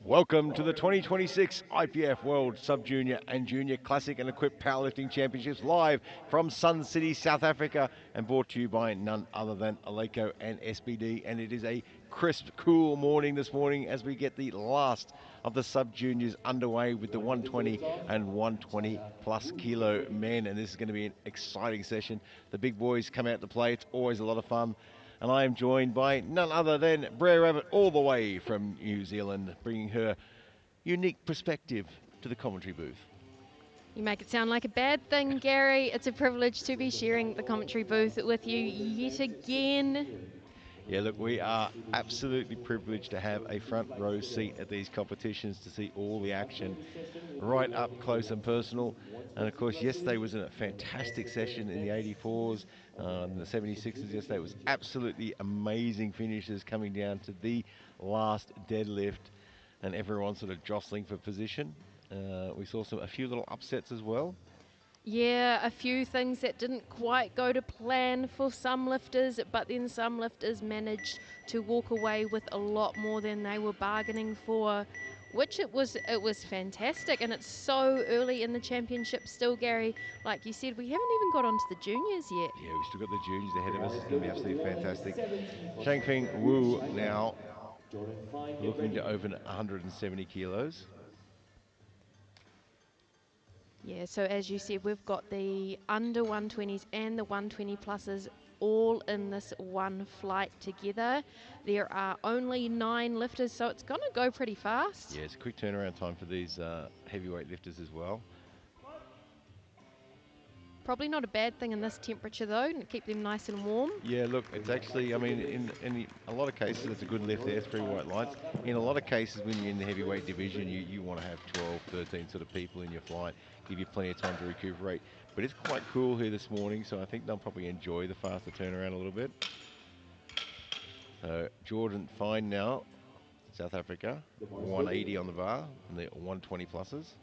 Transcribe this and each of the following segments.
Welcome to the 2026 IPF World Sub-Junior and Junior Classic and Equipped Powerlifting Championships live from Sun City, South Africa, and brought to you by none other than Aleco and SBD. And it is a crisp, cool morning this morning as we get the last of the Sub-Juniors underway with the 120 and 120 plus kilo men. And this is going to be an exciting session. The big boys come out to play. It's always a lot of fun. And I am joined by none other than Brer Rabbit, all the way from New Zealand, bringing her unique perspective to the commentary booth. You make it sound like a bad thing, Gary. It's a privilege to be sharing the commentary booth with you yet again. Yeah, look, we are absolutely privileged to have a front row seat at these competitions to see all the action right up close and personal. And of course, yesterday was a fantastic session in the 84s, the 76s yesterday. It was absolutely amazing finishes coming down to the last deadlift and everyone sort of jostling for position. We saw a few little upsets as well. Yeah, a few things that didn't quite go to plan for some lifters, but then some lifters managed to walk away with a lot more than they were bargaining for, which it was fantastic. And it's so early in the championship still, Gary. Like you said, we haven't even got onto the juniors yet. Yeah, we've still got the juniors ahead of us. It's going to be absolutely fantastic. Shangfeng Wu now looking to over 170 kilos. Yeah, so as you said, we've got the under 120s and the 120 pluses all in this one flight together. There are only 9 lifters, so it's going to go pretty fast. Yeah, it's a quick turnaround time for these heavyweight lifters as well. Probably not a bad thing in this temperature though, to keep them nice and warm. Yeah, look, it's actually, I mean, in a lot of cases, it's a good lift there, 3 white lights. In a lot of cases, when you're in the heavyweight division, you want to have 12, 13 sort of people in your flight, give you plenty of time to recuperate. But it's quite cool here this morning, so I think they'll probably enjoy the faster turnaround a little bit. Jordan Fine now, South Africa, 180 on the bar, and the 120 pluses.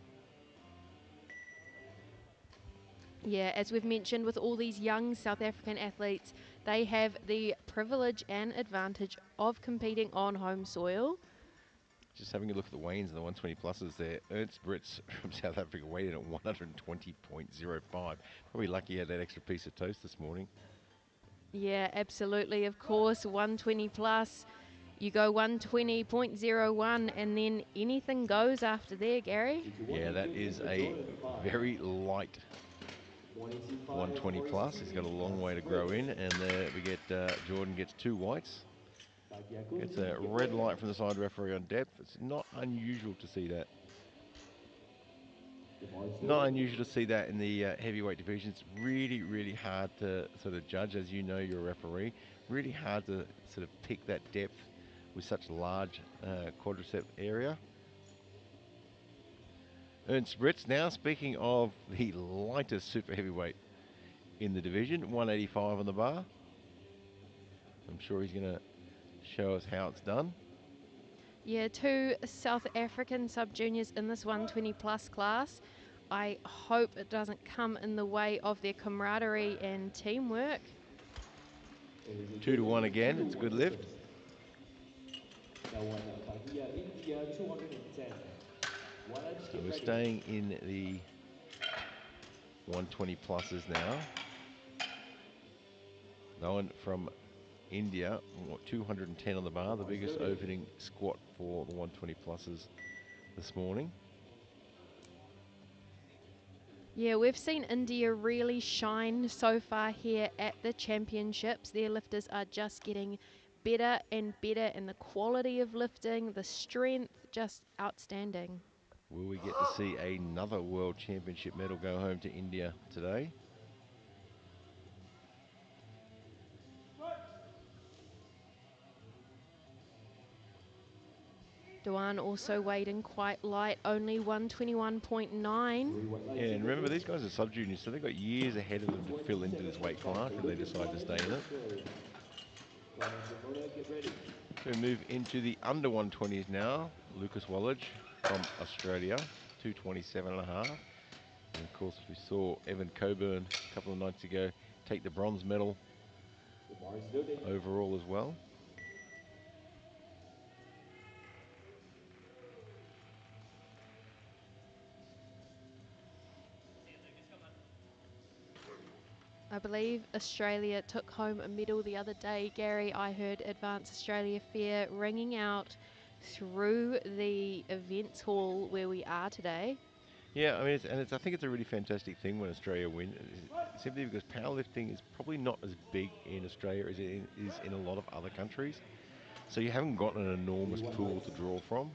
Yeah, as we've mentioned, with all these young South African athletes, they have the privilege and advantage of competing on home soil. Just having a look at the weigh-ins and the 120 pluses there. Ernst Brits from South Africa weighed in at 120.05. Probably lucky he had that extra piece of toast this morning. Yeah, absolutely. Of course, 120 plus. You go 120.01 and then anything goes after there, Gary. Yeah, that is a very light 120 plus. He's got a long way to grow in, and there we get Jordan gets 2 whites. Gets a red light from the side referee on depth. It's not unusual to see that. Not unusual to see that in the heavyweight division. It's really, really hard to sort of judge, as you know, you're a referee. Really hard to sort of pick that depth with such large quadricep area. Ernst Brits now, speaking of the lightest super heavyweight in the division, 185 on the bar. I'm sure he's going to show us how it's done. Yeah, 2 South African sub-juniors in this 120 plus class. I hope it doesn't come in the way of their camaraderie and teamwork. 2 to 1 again. It's a good lift. So we're staying in the 120 pluses now. No one from India, 210 on the bar, the biggest opening squat for the 120 pluses this morning. Yeah, we've seen India really shine so far here at the championships. Their lifters are just getting better and better, and the quality of lifting, the strength, just outstanding. Will we get to see another World Championship medal go home to India today? Duan also weighed in quite light, only 121.9. Yeah, and remember, these guys are sub-juniors, so they've got years ahead of them to fill into this weight class if they decide to stay in it. So we move into the under 120s now. Lucas Wallage from Australia, 227.5. And of course, we saw Evan Coburn a couple of nights ago take the bronze medal overall as well. I believe Australia took home a medal the other day. Gary, I heard Advance Australia Fair ringing out through the events hall where we are today. Yeah, I mean, I think it's a really fantastic thing when Australia win, simply because powerlifting is probably not as big in Australia as it is in a lot of other countries. So you haven't got an enormous pool to draw from.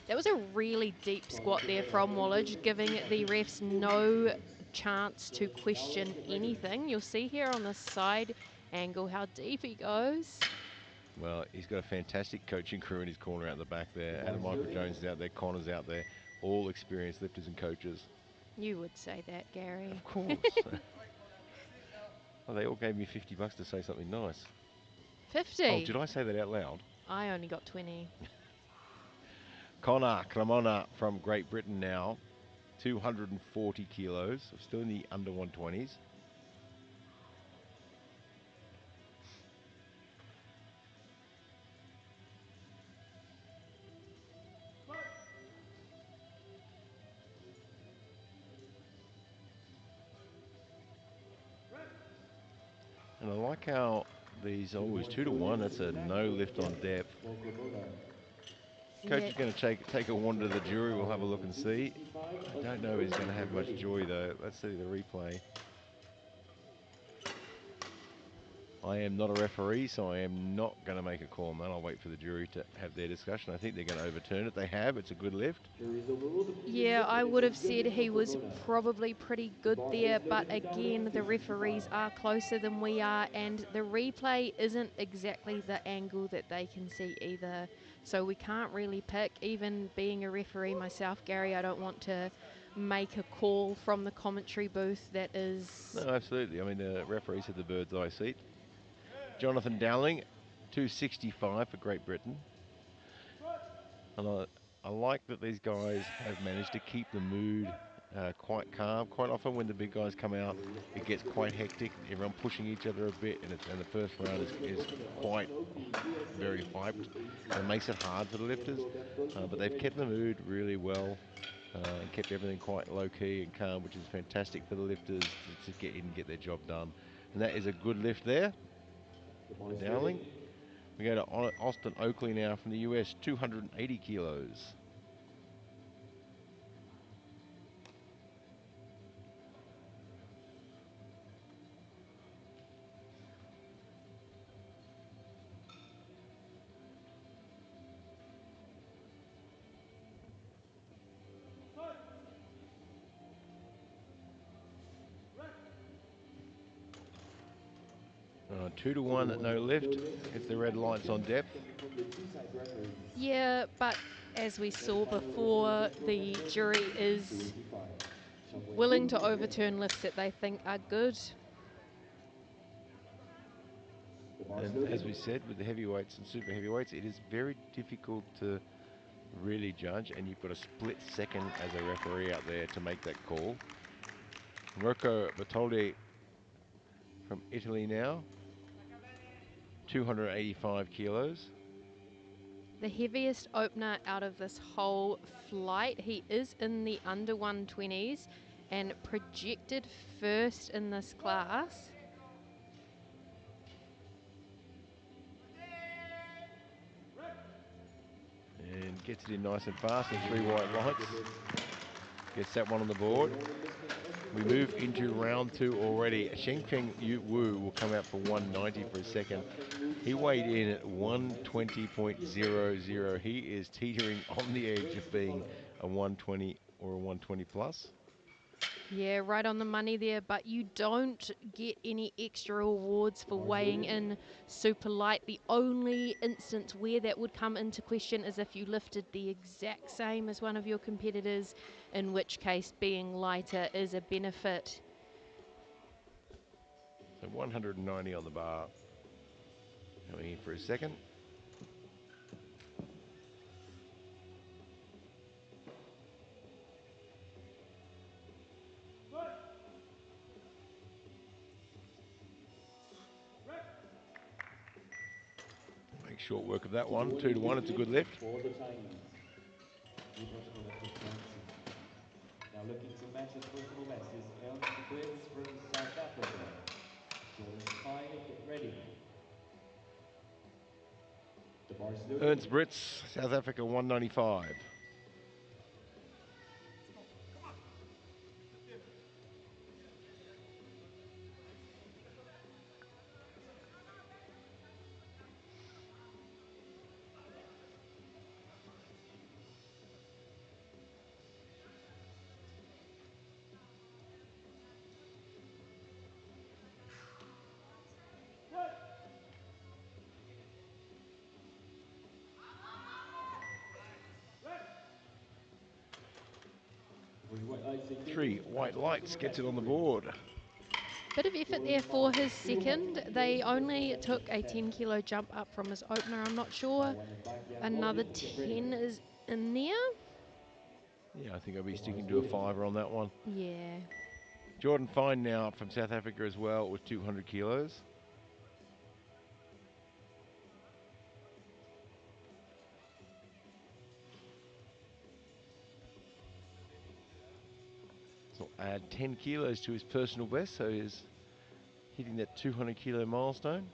That was a really deep squat there from Wallage, giving the refs no chance to question anything. You'll see here on the side angle how deep he goes. Well, he's got a fantastic coaching crew in his corner out the back there. Adam Michael Jones is out there, Connor's out there, all experienced lifters and coaches. You would say that, Gary. Of course. Well, they all gave me $50 to say something nice. 50. Oh, did I say that out loud? I only got 20. Connor Cremona from Great Britain now, 240 kilos, still in the under 120s. And I like how these always 2-1. That's a no lift on depth. Coach is going to take a wander to the jury. We'll have a look and see. I don't know if he's going to have much joy though. Let's see the replay. I am not a referee, so I am not going to make a call on that. I'll wait for the jury to have their discussion. I think they're going to overturn it. They have. It's a good lift. Yeah, I would have said he was probably pretty good there, but again, the referees are closer than we are, and the replay isn't exactly the angle that they can see either. So we can't really pick. Even being a referee myself, Gary, I don't want to make a call from the commentary booth that is... No, absolutely. I mean, the referees have the bird's eye seat. Jonathan Dowling, 265 for Great Britain. And I like that these guys have managed to keep the mood quite calm. Quite often when the big guys come out, it gets quite hectic. Everyone pushing each other a bit, and the first round is quite very hyped. So it makes it hard for the lifters. But they've kept the mood really well and kept everything quite low-key and calm, which is fantastic for the lifters to get in and get their job done. And that is a good lift there for Dowling. We go to Austin Oakley now from the US, 280 kilos. Two to one at no lift. It's the red lights on depth. Yeah, but as we saw before, the jury is willing to overturn lifts that they think are good. And as we said, with the heavyweights and super heavyweights, it is very difficult to really judge, and you've got a split second as a referee out there to make that call. Rocco Bertoldi from Italy now, 285 kilos. The heaviest opener out of this whole flight. He is in the under 120s and projected first in this class. And gets it in nice and fast, and 3 white lights. Gets that one on the board. We move into round 2 already. Shengfeng Yu Wu will come out for 190 for a second. He weighed in at 120.00. He is teetering on the edge of being a 120 or a 120 plus. Yeah, right on the money there, but you don't get any extra awards for weighing in super light. The only instance where that would come into question is if you lifted the exact same as one of your competitors, in which case being lighter is a benefit. So 190 on the bar. Coming in for a second. Make short work of that one. 2 to 1. It's a good lift. For the Chinese, Group of Collective Dancing. Now looking to match his personal best is Ernst Brits from South Africa. Jordan Spy, get ready. The bar is loaded. Ernst Brits, South Africa, 195. Three white lights gets it on the board. Bit of effort there for his second. They only took a 10-kilo jump up from his opener. I'm not sure another 10 is in there. Yeah, I think I'll be sticking to a fiver on that one. Yeah. Jordan Fine now from South Africa as well with 200 kilos. So add 10 kilos to his personal best, so he's hitting that 200 kilo milestone.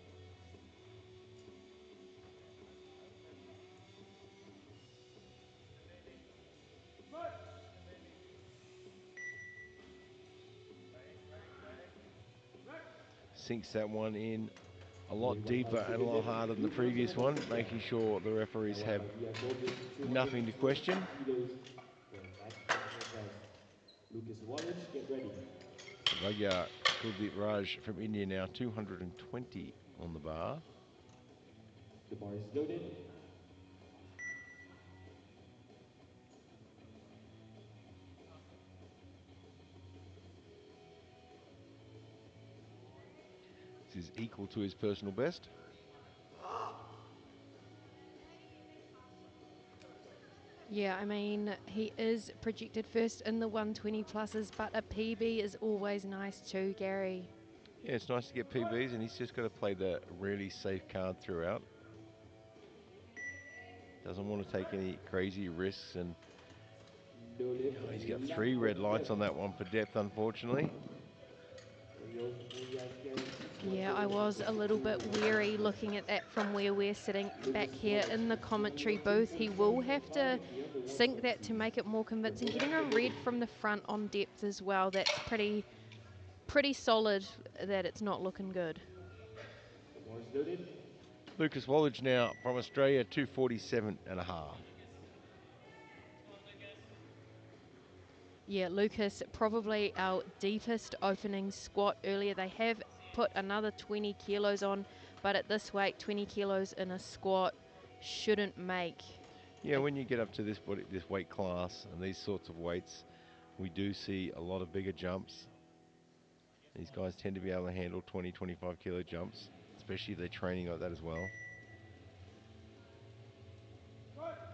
Sinks that one in a lot deeper and a lot harder than the previous one, making sure the referees have nothing to question. Kilos for match personal best. Lucas Wallach, get ready. Ragya Kuldeep Raj from India now 220 on the bar. The bar is loaded. This is equal to his personal best. Yeah, I mean, he is projected first in the 120 pluses, but a PB is always nice too, Gary. Yeah, it's nice to get PBs, and he's just got to play the really safe card throughout. Doesn't want to take any crazy risks, and he's got 3 red lights on that one for depth, unfortunately. Yeah, I was a little bit weary looking at that from where we're sitting back here in the commentary booth. He will have to sink that to make it more convincing. Getting a red from the front on depth as well, that's pretty solid that it's not looking good. Lucas Wallach now from Australia, 247 and a half. Yeah, Lucas, probably our deepest opening squat earlier. They have put another 20 kilos on, but at this weight, 20 kilos in a squat shouldn't make. Yeah, when you get up to this weight class and these sorts of weights, we do see a lot of bigger jumps. These guys tend to be able to handle 20, 25 kilo jumps, especially if they're training like that as well.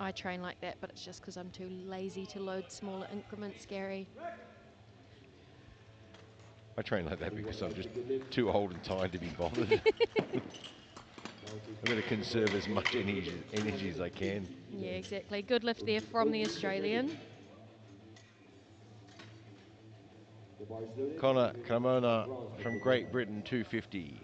I train like that, but it's just because I'm too lazy to load smaller increments, Gary. I train like that because I'm just too old and tired to be bothered. I'm going to conserve as much energy as I can. Yeah, exactly. Good lift there from the Australian. Connor Carmona from Great Britain, 250.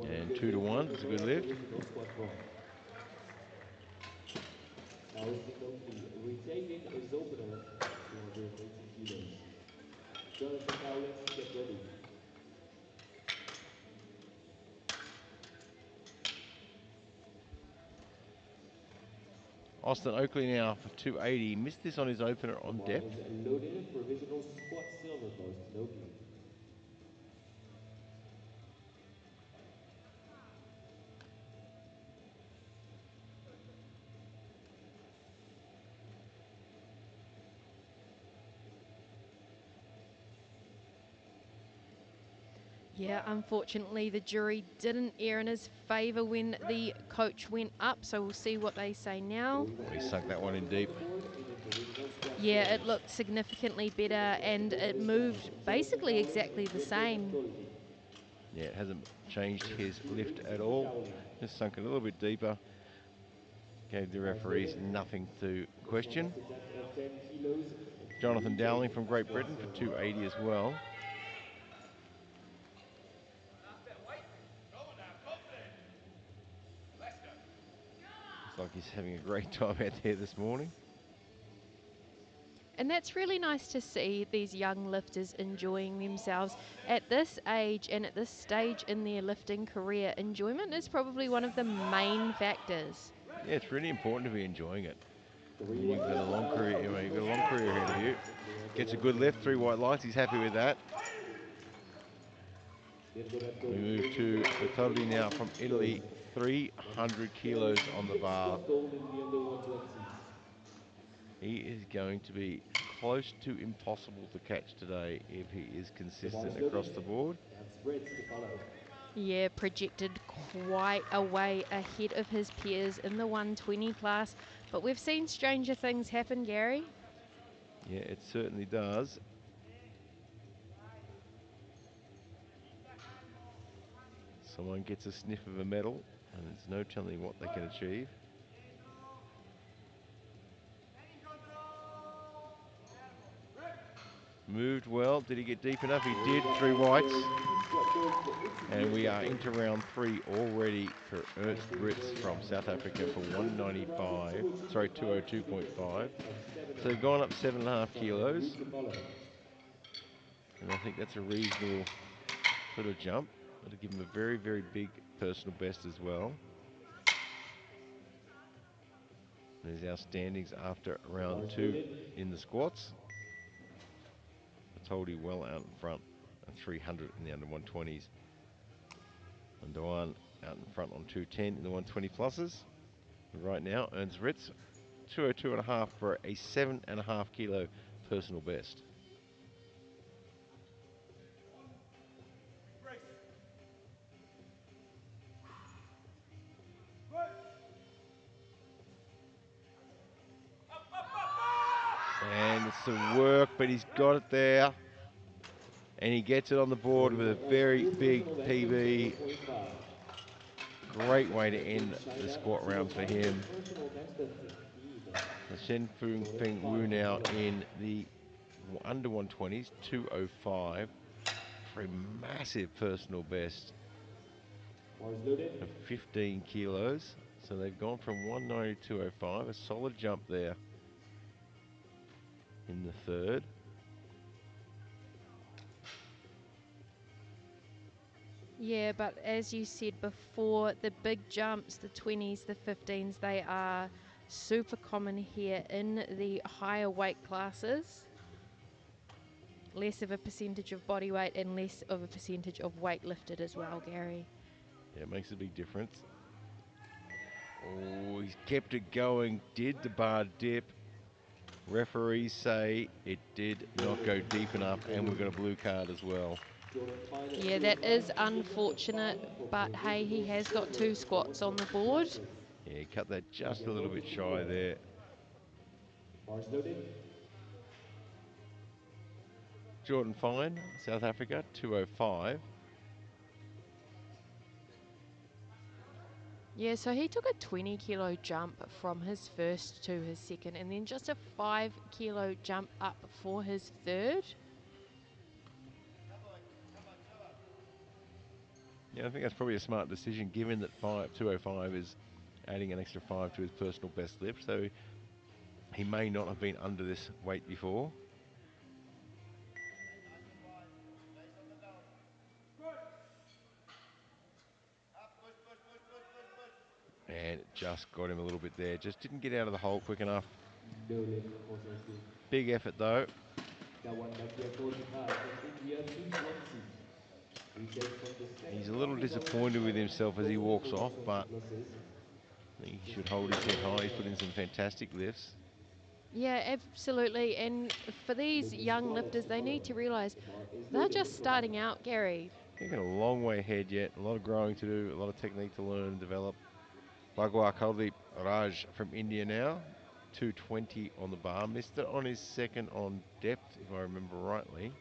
And 2 to 1, it's a good lift. Now is the only retaining his opener, 218 kilos. Jonathan Cowlin, get ready. Austin Oakley now for 280. Missed this on his opener on depth. Is loaded, provisional squat silver for Austin Oakley. Yeah, unfortunately, the jury didn't err in his favour when the coach went up, so we'll see what they say now. Moving on He to sunk that one in number deep. 4 in individual squat Yeah, it challenge. looked significantly better and For it this one, moved Jonathan basically Dowling exactly and the Jacob same. Golding. Yeah, it hasn't changed his Minus lift 280 at for all. Dowling. Just sunk a little bit deeper. Gave the Bars referees loaded. nothing to This one question. has to set 10 kilos for Jonathan Dowling retaining from Great squat Britain for challenge. 280 as well. Looks like he's having a great time out there this morning. And that's really nice to see these young lifters enjoying themselves at this age and at this stage in their lifting career. Enjoyment is probably one of the main factors. Yeah, it's really important to be enjoying it. 3 You've white got a lights long now in career. You've got personal a long squat career ahead of challenge you. in the under Gets a good lift, 3 120. white lights. He's happy with that. We move to the totally now from Italy, 300 kilos on the Immediate bar. squat gold in the under 120s. He is going to be close to impossible to catch today if he is The bar consistent is across loaded the board. and spreads to follow. Yeah, projected quite a way ahead of his peers in the 120 class. But we've seen stranger things happen, Gary. Yeah, it certainly does. Someone gets a sniff of a medal, and there's no telling what they can achieve. Moved well. Did he get deep enough? He did. 3 whites. Squat gold for Italy And we Jacob are into Golding. round 3 already for Bars Ernst loaded Ritz goes from down. South Africa for Moving into round 195. Sorry, 202.5 to begin a 202.5. set of So they've 7.5. gone up 7.5 Time en kilos. route to follow. And I think that's a reasonable sort of jump. That'll give him a very, very big personal best as well. There's our standings after round Bars 2 loaded. in the squats. Toldy well out in front at 300 in the under 120s. And Dewan out in front on 210 in the 120 pluses. And right now, Ernst Ritz 202.5 for a 7.5 kilo personal best. And it's some work, but he's got it there. And he gets it on the board with a 41 of very new big personal best in PB. 7.5. Great way to Second, end the China squat rounds for 205 him. personal best of 15. The Shen Feng Wu 205 to now follow. in the under 120s, 205 for a massive personal best Bars loaded. of 15 kilos. So they've gone from 190 to 205, a solid jump there in the third. Yeah, but as you said before, the big jumps, the 20s, the 15s, they are super common here in the higher weight classes. Less of a percentage of body weight and less of a percentage of weight lifted as well, Gary. Yeah, it makes a big difference. Oh, he's kept it going. Did the bar dip? Referees say it did not go deep enough, and we've got a blue card as well. Jordan Fine at Yeah, that 205 is begins at the 5 unfortunate, for but hey, he provisional has got 2 silver for squats on the 120 board. lifters. Yeah, he cut that just a Again, little bit moving to shy follow. there. Bars loaded. Jordan Fine, South Africa, 205. Yeah, so he took a 20 kilo jump from his first to his second, and then just a 5 kilo jump up for his third. Yeah, I think that's probably a smart decision given that 205 is adding an extra 5 to his personal best lift. So he may not have been under this weight before. And it just got him a little bit there. Just didn't get out of the hole quick enough. No lift, unfortunately. Big effort though. That one back here, 45 from India, 220. Retake from the He's second a little round of under disappointed with himself as he 120 walks for off, 120 but pluses. I think he Just should hold his head high. He's put in follow. some fantastic lifts. Yeah, absolutely. And for these Moving young squats lifters, to they follow. need to realize The bar is they're loaded just for 5. starting out, Gary. He's got a long way ahead yet. A lot of growing to do, a lot of technique to learn and develop. Bhagwar Kuldeep Raj from India now. 220 on the bar. Missed it on his second on depth, if I remember rightly.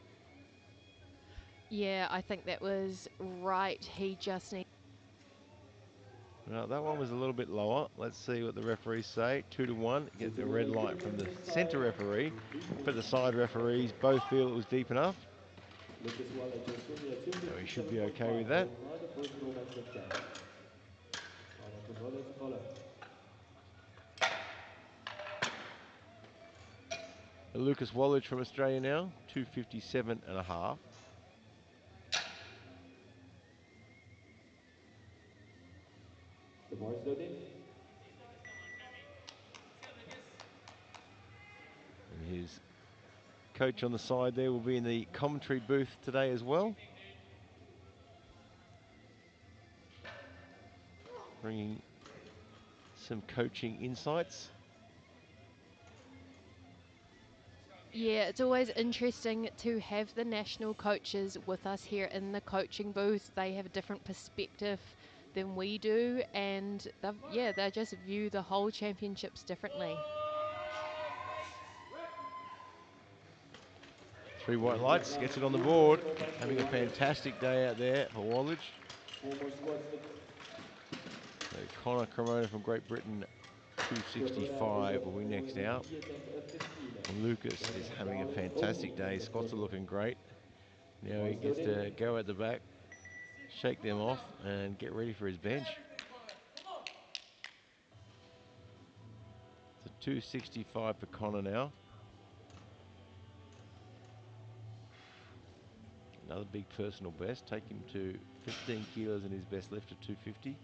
Yeah, I think that was right. He just needs. Now, that one was a little bit lower. Let's see what the referees say. 2-1. Get the red light from the centre referee. But the side referees both feel it was deep enough. Lucas Wallach is swimming at So he should be 257.5, okay with that. holding now the first Rolex of 10. Final control is color. Lucas Wallach from Australia now. 257.5. The bar is loading. And his coach on the side there will be in the commentary booth today as well, bringing some coaching insights. Yeah, it's always interesting to have the national coaches with us here in the coaching booth. They have a different perspective than we do, and they just view the whole championships differently. 3 white lights, gets it on the board. Having a fantastic day out there for Wallach. 4 more squats. So Connor Cremona from Great Britain, 265 will be next out. And Lucas is having a fantastic day. Squats are looking great. Now he gets to go at the back, shake them off, and get ready for his bench. It's a 265 for Connor now. Another big personal best, take him to 15 kilos in his best lift at 250.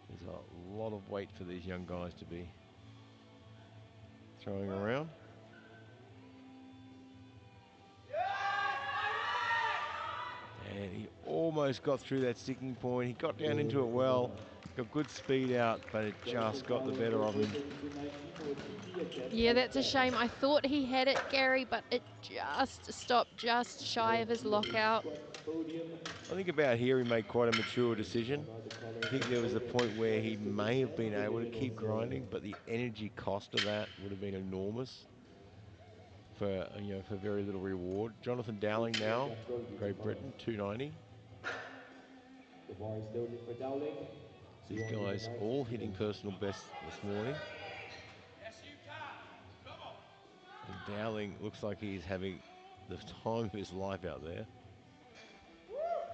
There's a lot of weight for these young guys to be throwing around. And he almost got through that sticking point. He got down into it well, got good speed out, but it just got the better of him. Yeah, that's a shame. I thought he had it, Gary, but it just stopped just shy of his lockout. I think about here he made quite a mature decision. I think there was a point where he may have been able to keep grinding, but the energy cost of that would have been enormous for for very little reward. Jonathan Dowling now, Great Britain, 290. The bar is loaded for Dowling. These guys all hitting personal bests this morning. And Dowling looks like he's having the time of his life out there.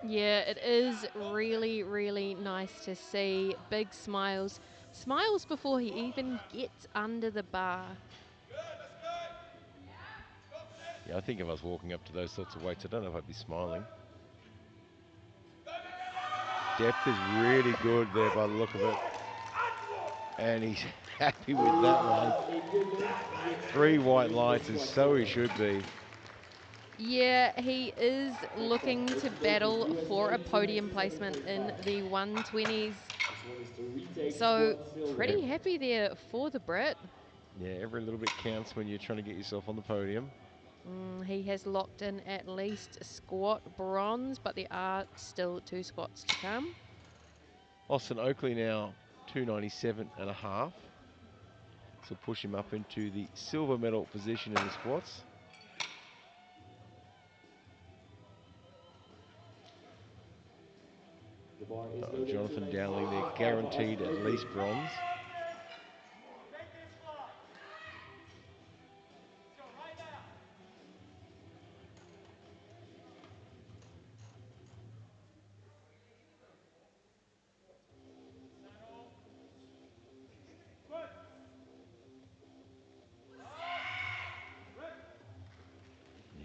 Yeah, it is really, really nice to see. Big smiles. Smiles before he even gets under the bar. Yeah, I think if I was walking up to those sorts of weights, I don't know if I'd be smiling. Depth is really good there by the look of it. And he's happy with that one. 3 white lights, and so he should be. Yeah, he is looking to battle for a podium placement in the 120s. So pretty happy there for the Brit. Yeah, every little bit counts when you're trying to get yourself on the podium. He has locked in at least squat bronze, but there are still 2 squats to come. Austin Oakley now 297.5. So push him up into the silver medal position in the squats. Jonathan Dowling there, guaranteed at least bronze.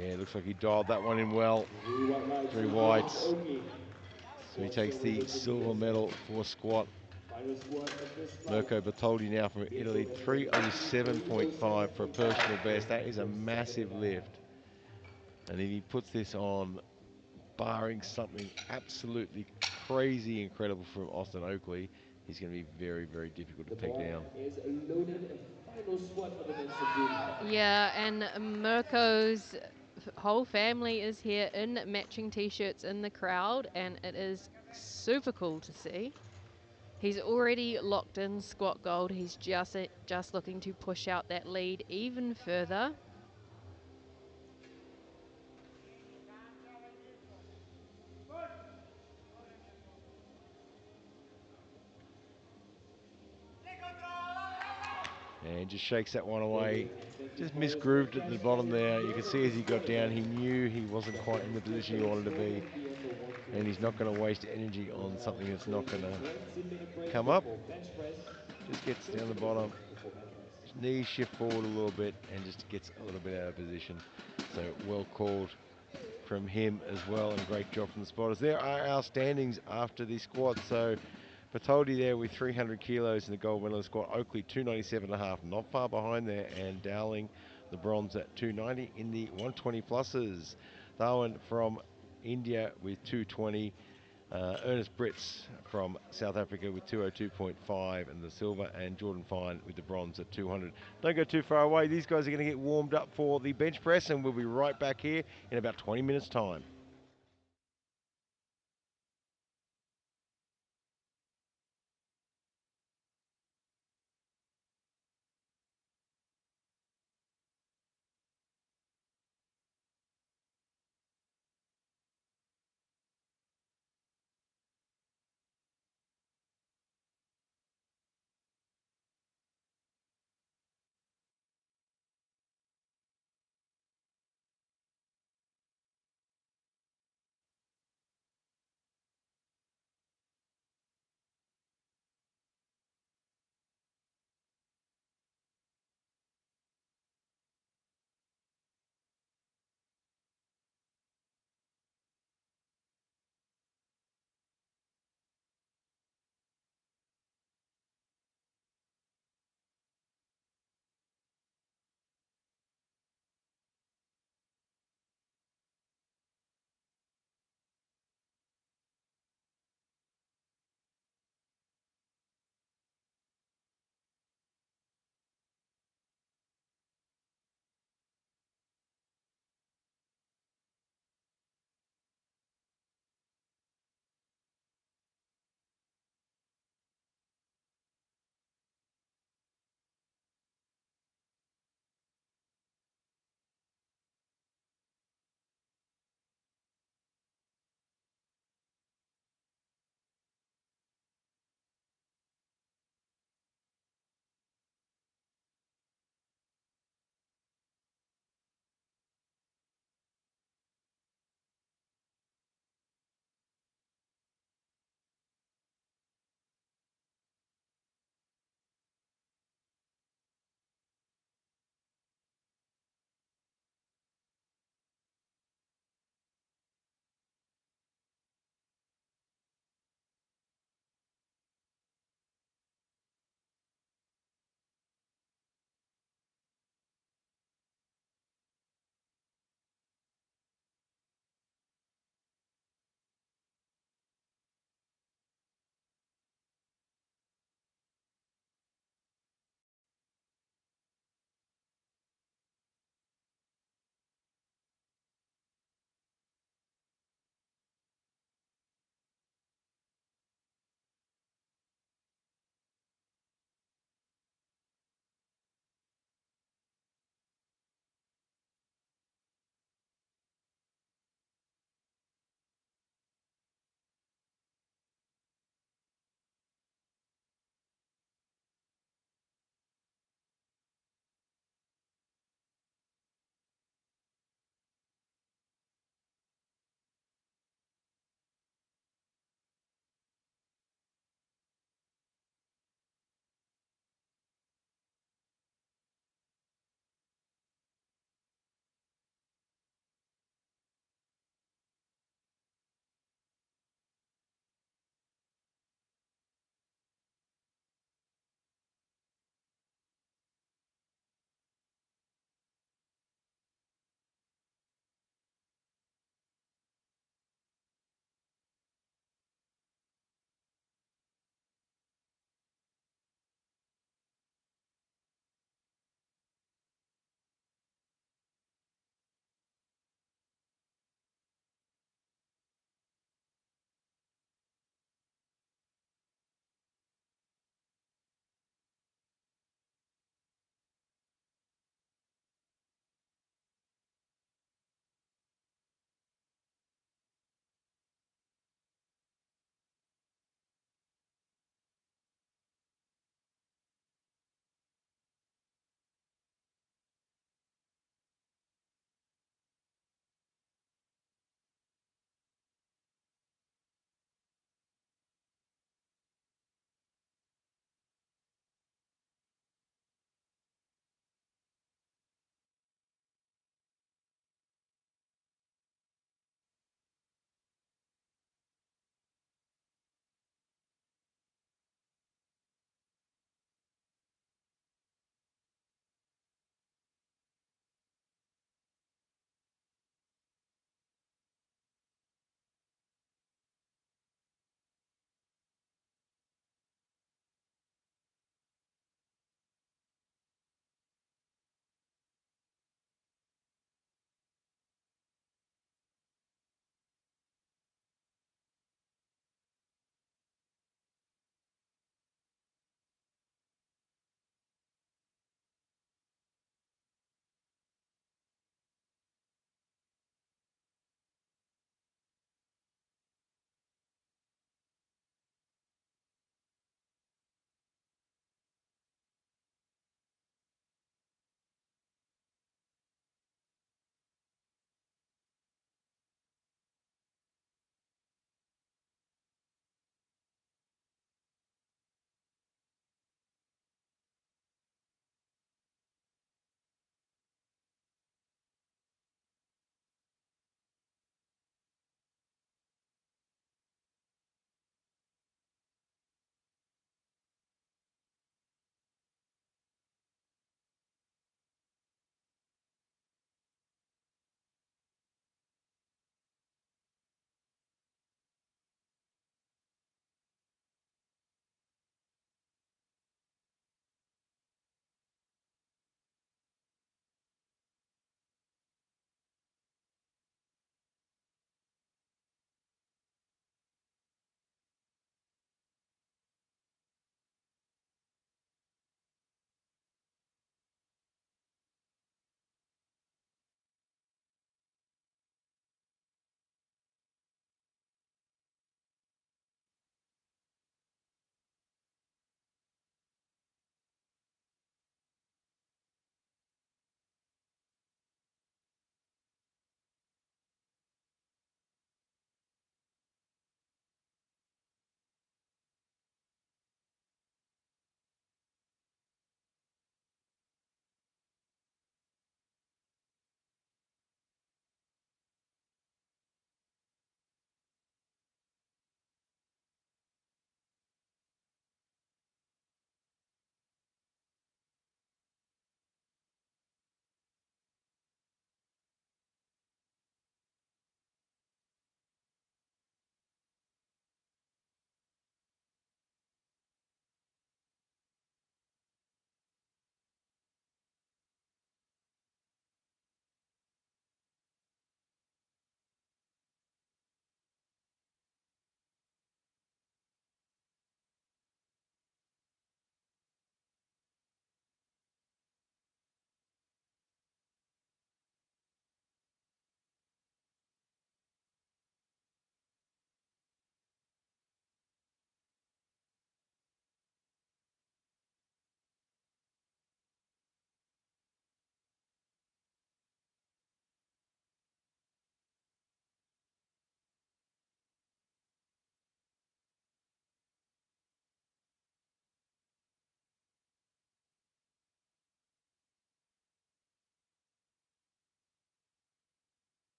Yeah, looks like he dialed that one in well. 3 whites. So he takes the silver medal for squat. Mirko Bertoldi now from Italy, 307.5 for a personal best. That is a massive lift. And if he puts this on, barring something absolutely crazy incredible from Austin Oakley, he's going to be very, very difficult to take down. Is loaded, a final squat for the men's June. Yeah, and Mirko's whole family is here in matching t-shirts in the crowd, and it is super cool to see. He's already locked in squat gold. He's just looking to push out that lead even further. And just shakes that one away. Okay, thank you, Just Powerlifting misgrooved at the bottom International. there. You can see as he got down, he knew he wasn't quite in the position he wanted to be. IPF And he's not going to waste energy We on are something that's not going taking to 20-minute break come up. before bench press. Just gets down the 20 minutes bottom. break before bench press. His knees shift forward a little bit and just gets a little bit out of position. So well called from him as well, and a great job from the spotters. There are our standings after the squat. So Patoldi there with 300 kilos in the gold medalist squat. Oakley 297.5, not far behind there, and Dowling the bronze at 290 in the 120 pluses. Darwin from India with 220. Ernest Brits from South Africa with 202.5 and the silver, and Jordan Fine with the bronze at 200. Don't go too far away. These guys are going to get warmed up for the bench press, and we'll be right back here in about 20 minutes' time.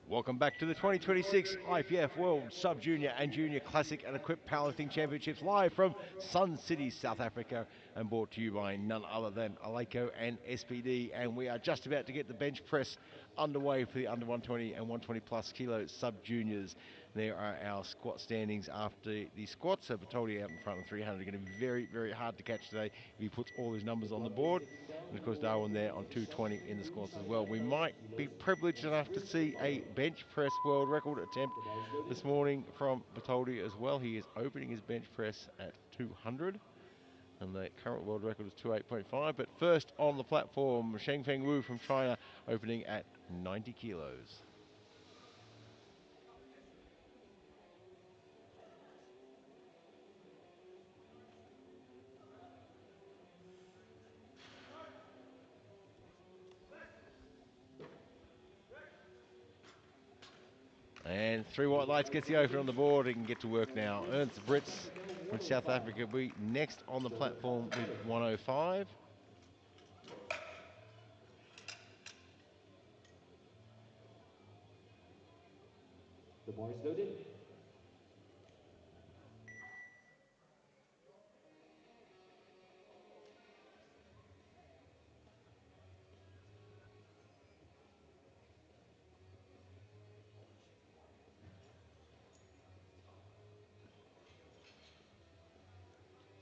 Welcome back to the 2026 IPF World Sub Junior and Junior Classic and Equipped Powerlifting Championships, live from Sun City, South Africa, and brought to you by none other than Aleco and SPD. And we are just about to get the bench press underway for the under 120 and 120 plus kilo sub juniors. There are our squat standings after the squats. So Bertoldi out in front of 300 are going to be very, very hard to catch today if he puts all his numbers on the board. And of course Darwin there on 220 in the squats as well. We might be privileged enough to see a bench press world record attempt The bar is loaded. this morning from Bertoldi as well. He is opening his bench press at 200. And the current world record is 28.5. But first on the platform, Shengfeng Wu from China, opening at 90 kilos. And 3 white lights gets the open on the board. He can get to work now. Ernst Brits from South Africa will be next on the platform with 105. The bar is loaded.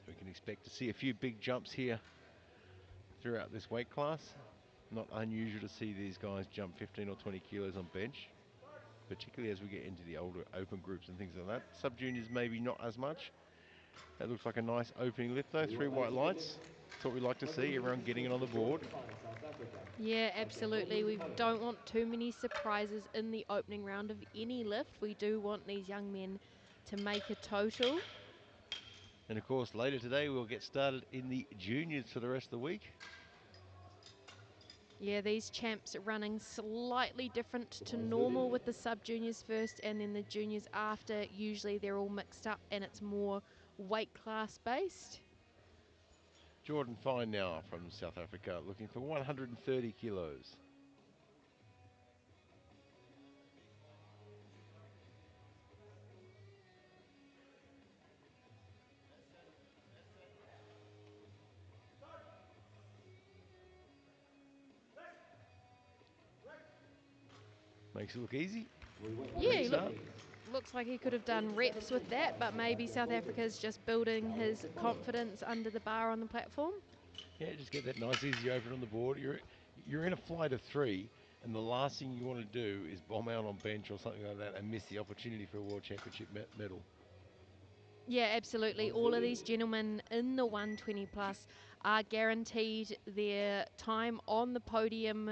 We can expect to see a few big jumps here throughout this weight class. Not unusual to see these guys jump 15 or 20 kilos on bench, particularly as we get into the older open groups and things like that. Sub juniors maybe not as much. That looks like a nice opening lift though. 3 white lights. That's what we like to see, everyone getting it on the board. Yeah, absolutely. We don't want too many surprises in the opening round of any lift. We do want these young men to make a total. And of course, later today we'll get started in the juniors for the rest of the week. Yeah, these champs are running slightly different to normal, with the sub-juniors first and then the juniors after. Usually they're all mixed up and it's more weight class based. Jordan Fine now from South Africa, looking for 130 kilos. Makes it look easy. Yeah, Great he start. looks like he could have done reps with that, but maybe South Africa's just building his confidence under the bar on the platform. Yeah, just get that nice easy open on the board. You're in a flight of 3, and the last thing you want to do is bomb out on bench or something like that and miss the opportunity for a world championship medal. Yeah, absolutely. All of these gentlemen in the 120 plus are guaranteed their time on the podium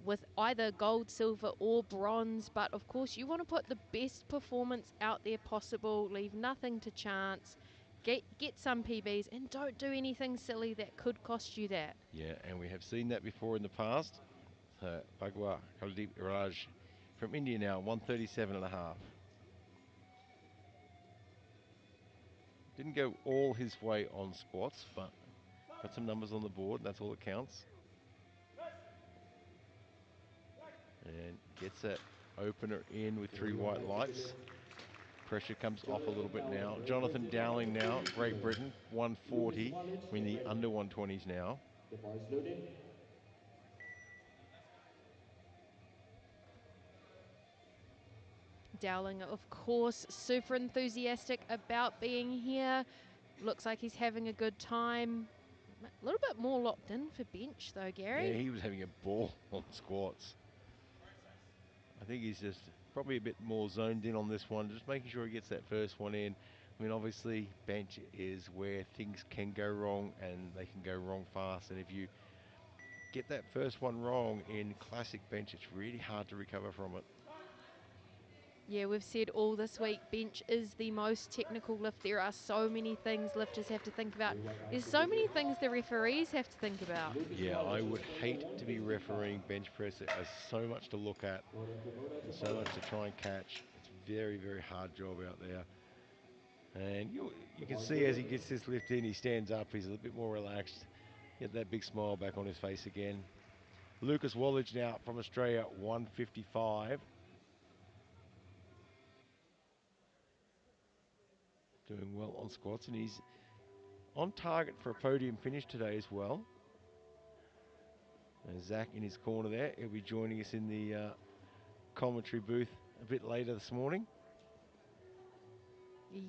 with either gold, silver or bronze. But of course you want to put the best performance out there possible, leave nothing to chance, get some PBs and don't do anything silly that could cost you that. Yeah, and we have seen that before in the past. Bhagwa Kaldeep Raj from India now, 137.5. Didn't go all his way on squats, but got some numbers on the board, and that's all that counts. And gets that opener in with 3 white lights. Pressure comes off a little bit now. Jonathan Dowling now, Great Britain, 140. We're in the under 120s now. The bar is loaded. Dowling, of course, super enthusiastic about being here. Looks like he's having a good time. A little bit more locked in for bench though, Gary. Yeah, he was having a ball on squats. I think he's just probably a bit more zoned in on this one, just making sure he gets that first one in. I mean, obviously, bench is where things can go wrong, and they can go wrong fast. And if you get that first one wrong in classic bench, it's really hard to recover from it. Yeah, we've said all this week, bench is the most technical lift. There are so many things lifters have to think about. There's so many things the referees have to think about. Yeah, I would hate to be refereeing bench press. There's so much to look at and so much to try and catch. It's a very, very hard job out there. And you can see as he gets this lift in, he stands up, he's a little bit more relaxed. Get that big smile back on his face again. Lucas Wallage now from Australia, 155. doing well on squats, and he's on target for a podium finish today as well. And Zach in his corner there. He'll be joining us in the commentary booth a bit later this morning.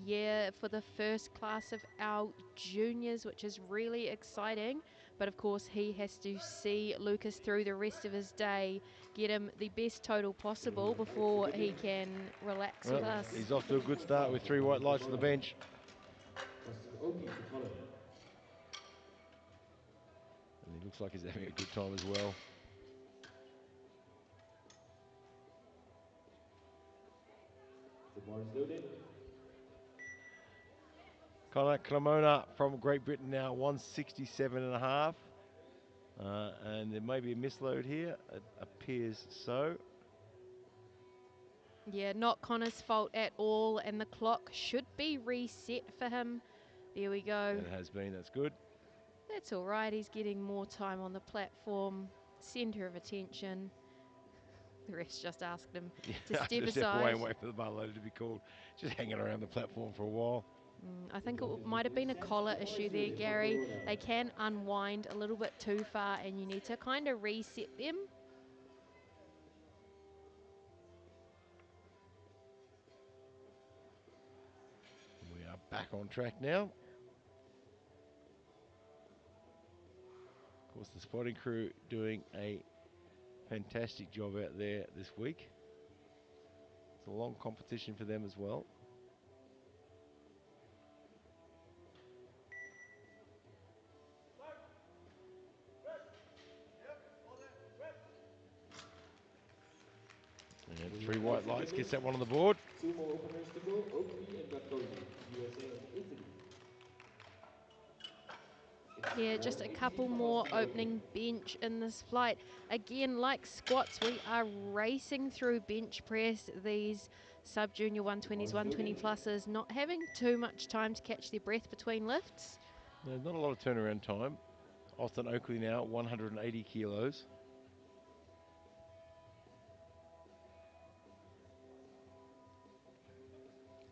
Yeah, for the first class of our juniors, which is really exciting. But of course, he has to see Lucas through the rest of his day, get him the best total possible before he can relax with us. He's off to a good start with 3 white lights on the bench. Austin Oki to follow. And he looks like he's having a good time as well. The bar is loaded. Connor Cremona from Great Britain now, 167.5. And there may be a misload here. It appears so. Yeah, not Connor's fault at all, and the clock should be reset for him. There we go. And it has been, that's good. That's all right. He's getting more time on the platform, centre of attention. The refs just asked him to step Just aside. step away and wait for the bar loader to be called. Just hanging around the platform for a while. I think it might have been a collar issue there, Gary. They can unwind a little bit too far, and you need to kind of reset them. We are back on track now. Of course, the spotting crew doing a fantastic job out there this week. It's a long competition for them as well. And 3 white lights gets that one on the board. 2 more openers to go. Oki and Bertoldi, USA and Italy. Yeah, just a couple more opening bench in this flight. Again, like squats, we are racing through bench press. These sub-junior 120s, 120 pluses, not having too much time to catch their breath between lifts. No, not a lot of turnaround time. Austin Oakley now, 180 kilos.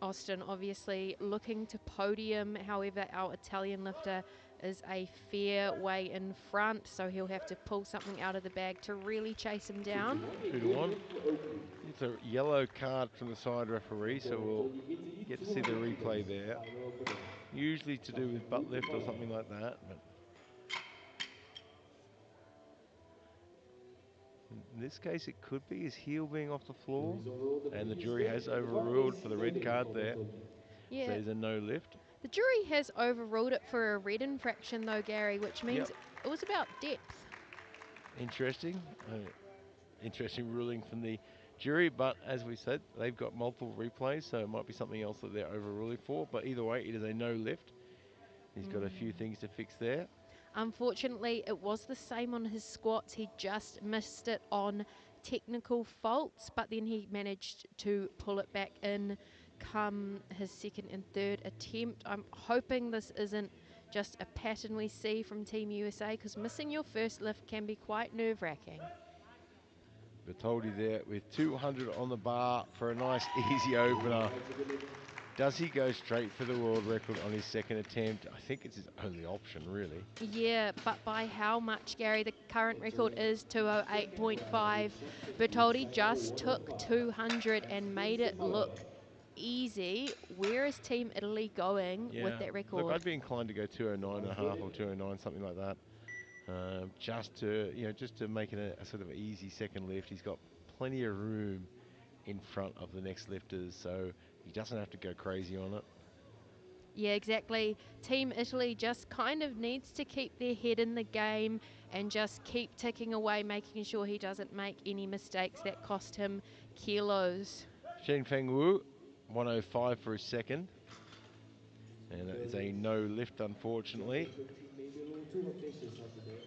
Austin obviously looking to podium. However, our Italian lifter is a fair way in front, so he'll have to pull something out of the bag to really chase him down. 2 to 1. It's a yellow card from the side referee, so we'll get to see the replay there. Usually to do with butt lift or something like that. But in this case, it could be his heel being off the floor, and the jury has overruled for the red card there. Yeah. So there's a no lift. The jury has overruled it for a red infraction though, Gary, which means it was about depth. Interesting. Interesting ruling from the jury, but as we said, they've got multiple replays, so it might be something else that they're overruling for. But either way, it is a no lift. He's got a few things to fix there. Unfortunately, it was the same on his squats. He just missed it on technical faults, but then he managed to pull it back in come his second and third attempt. I'm hoping this isn't just a pattern we see from Team USA, because missing your first lift can be quite nerve-wracking. Bertoldi there with 200 on the bar for a nice easy opener. Does he go straight for the world record on his second attempt? I think it's his only option, really. Yeah, but by how much, Gary? The current record is 208.5. Bertoldi just took 200 and made it look easy. Where is Team Italy going with that record? Look, I'd be inclined to go 209.5 or 209, something like that. Just to make it a sort of easy second lift. He's got plenty of room in front of the next lifters, so he doesn't have to go crazy on it. Yeah, exactly. Team Italy just kind of needs to keep their head in the game and just keep ticking away, making sure he doesn't make any mistakes that cost him kilos. Shen Feng Wu, 105 for his second. And that is a no lift, unfortunately. Maybe a little too ambitious today.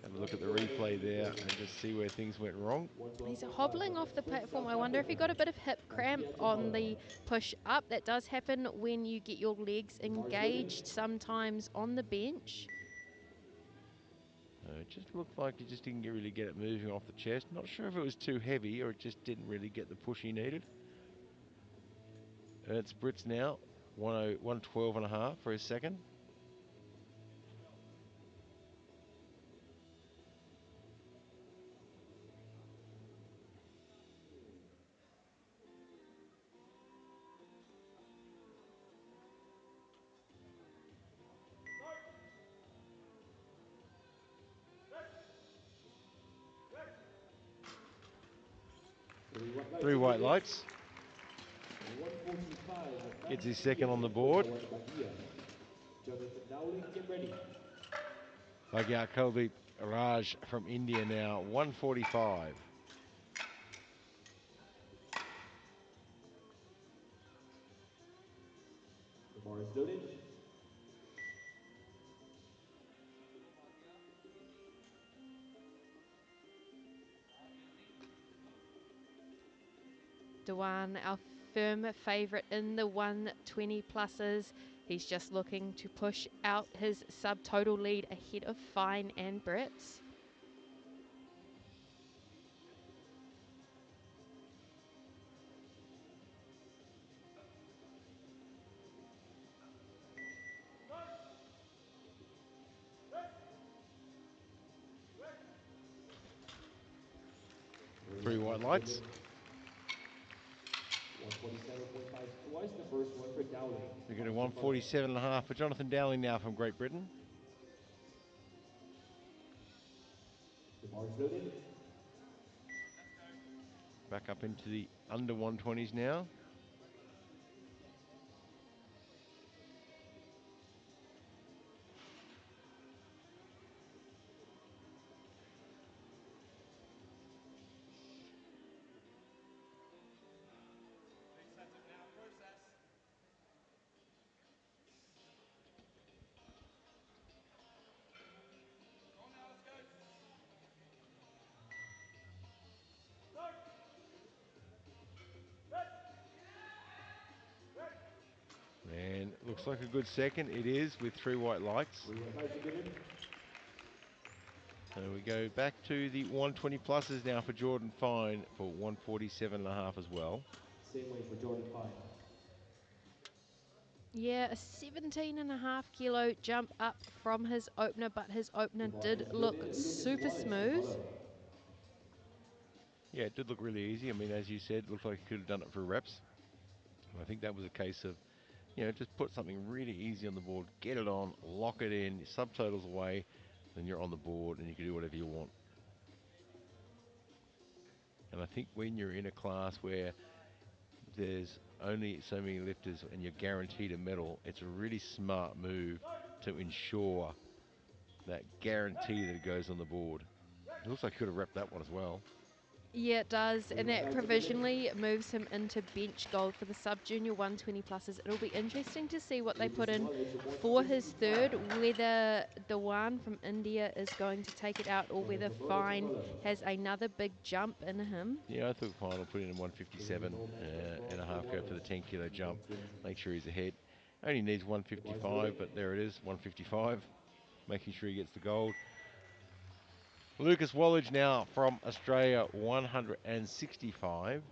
Have a look at the replay there and just see where things went wrong. He's hobbling off the platform. I wonder if he got a bit of hip cramp on the push up. That does happen when you get your legs engaged sometimes on the bench. It just looked like he just didn't really get it moving off the chest. Not sure if it was too heavy or it just didn't really get the push he needed. Ernst Brits now 112 and a half for his second. Three white lights. 145. Gets Max his second on the Indian board. Pegawai Bahia. Jonathan Dowling, get ready. Bhagya Kuldeep Raj from India now, 145. The bar is loaded. Dewan, our firm favourite in the 120 pluses. He's just looking to push out his subtotal lead ahead of Fine and Brits. Three white lights. 147.5 twice the first one for Dowling. We go to 147 and a half for Jonathan Dowling now from Great Britain. The bar is loaded. Back up into the under 120s now. And looks like a good second. It is with three white lights. 3 white lights are given. So we go back to the 120 pluses now for Jordan Fine for 147 and a half as well. Same way for Jordan Fine. Yeah, a 17.5 kilo jump up from his opener, but his opener The bar did is look loaded. Lucas super Wallace to smooth. follow. Yeah, it did look really easy. I mean, as you said, looked like he could have done it for reps. And I think that was a case of, you know, just put something really easy on the board, get it on, lock it in, your subtotals away, then you're on the board and you can do whatever you want. And I think when you're in a class where there's only so many lifters and you're guaranteed a medal, it's a really smart move to ensure that guarantee that it goes on the board. It looks like he could have repped that one as well. Yeah, it does, 3 and white that lights are given. provisionally moves him into bench gold for the sub-junior 120 pluses. It'll be interesting to see what they put Lucas in Wallace at for his 165. third, whether Dewan from India is going to take it out or whether Jonathan Mona to Fine follow. has another big jump in him. Yeah, I thought Fine will put in a Bringing 157 the ball back across and a for half, go for the Wallace. 10 kilo jump, 120. make sure he's ahead. Only needs The bar is 155, loaded. but there it is, 155, making sure he gets the gold. Lucas Wallage now from Australia, 165.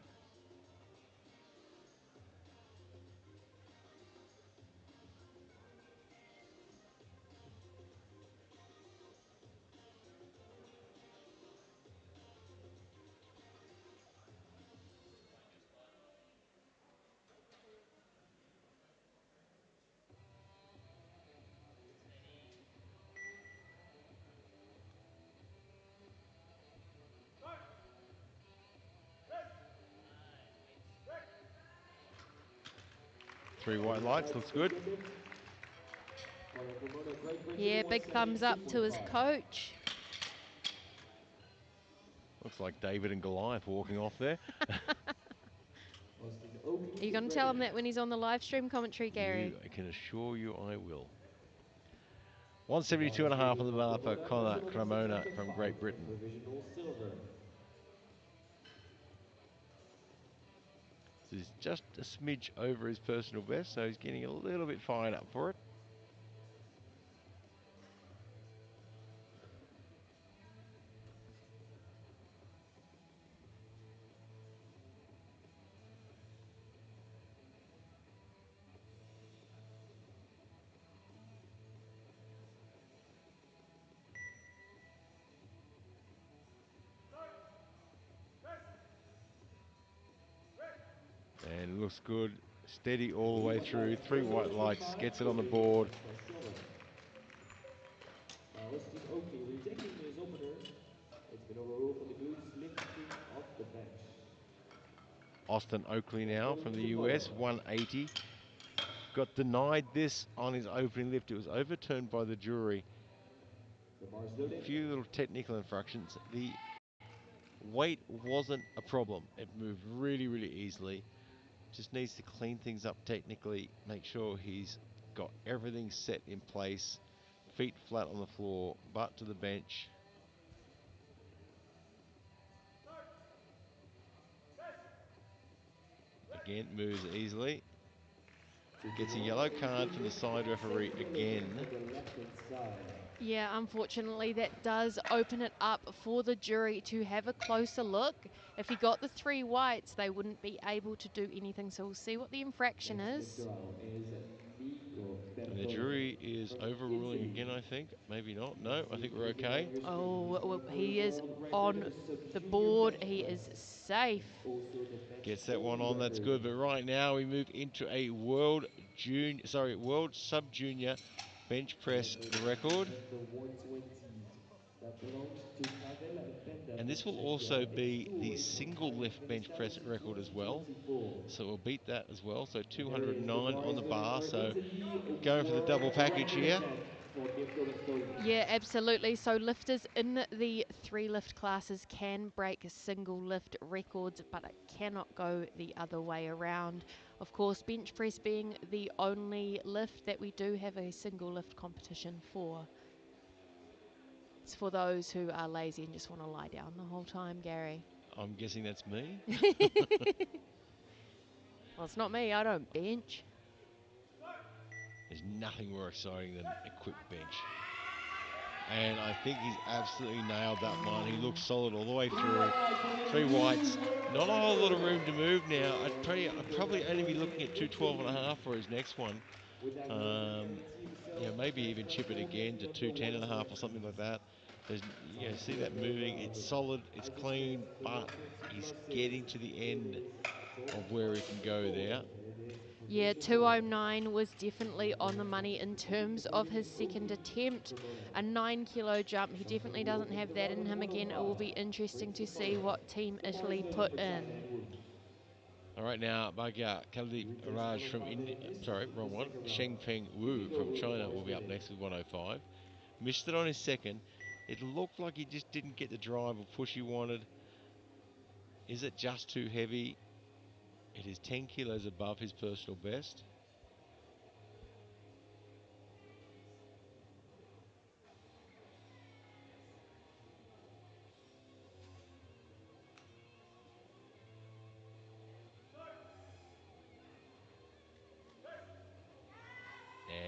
Three 3 white white lights, lights looks in good. attendance. Following from Mona, Great Britain, Yeah, big thumbs up to his 178.5. coach. Looks like David and Goliath walking off there. Austin Oakley, Are you get going to tell ready. him that when he's on the live stream commentary, Gary? I can assure you I will. The bar 172 and is a half on loaded the from bar for Pomona, Connor Brazil against Cremona Jonathan from Fine, Great Britain. provisional silver. This is just a smidge over his personal best, so he's getting a little bit fired up for it. looks good. Steady all the way through. 3 First white open slip lights. time, Gets it on the opening board. plus silver. Austin Oakley rejecting his opener. It's been overruled for the glutes lifting off the bench. Austin Oakley now from the To US, follow. 180. Got denied this on his opening lift. It was overturned by the jury. The bar's A loading. few little technical infractions. The weight wasn't a problem. It moved really, really easily. Just needs to clean things up technically, make sure he's got everything set in place, feet flat on the floor, butt to the bench. Again, moves easily. Gets a yellow card from the side referee again. On the left-hand side. Yeah, unfortunately, that does open it up for the jury to have a closer look. If he got the 3 whites, they wouldn't be able to do anything. So we'll see what the infraction is. And the jury is overruling again, I think. Maybe not. No, I think we're okay. Oh, well, he is on the board. He is safe. Gets that one on. That's good. But right now we move into a world sub-junior bench press record. And this will also be the single lift bench press record as well. So we'll beat that as well. So 209 on the bar. So going for the double package here. Yeah, absolutely. So lifters in the 3 lift classes can break single lift records, but it cannot go the other way around. Of course, bench press being the only lift that we do have a single lift competition for. It's for those who are lazy and just want to lie down the whole time, Gary. I'm guessing that's me. Well, it's not me. I don't bench. There's nothing more exciting than a quick bench. And I think he's absolutely nailed that one. He looks solid all the way through. 3 whites. Not a whole lot of room to move now. I'd probably only be looking at 212.5 for his next one. Maybe even chip it again to 210.5 or something like that. See that moving. It's solid, it's clean, but he's getting to the end of where he can go there. Yeah, 209 was definitely on the money in terms of his second attempt. A 9 kilo jump. He definitely doesn't have that in him again. It will be interesting to see what Team Italy put in. All right, now, Bagya Khalid Raj from wrong one. Shengfeng Wu from China will be up next with 105. Missed it on his second. It looked like he just didn't get the drive or push he wanted. Is it just too heavy? It is 10 kilos above his personal best.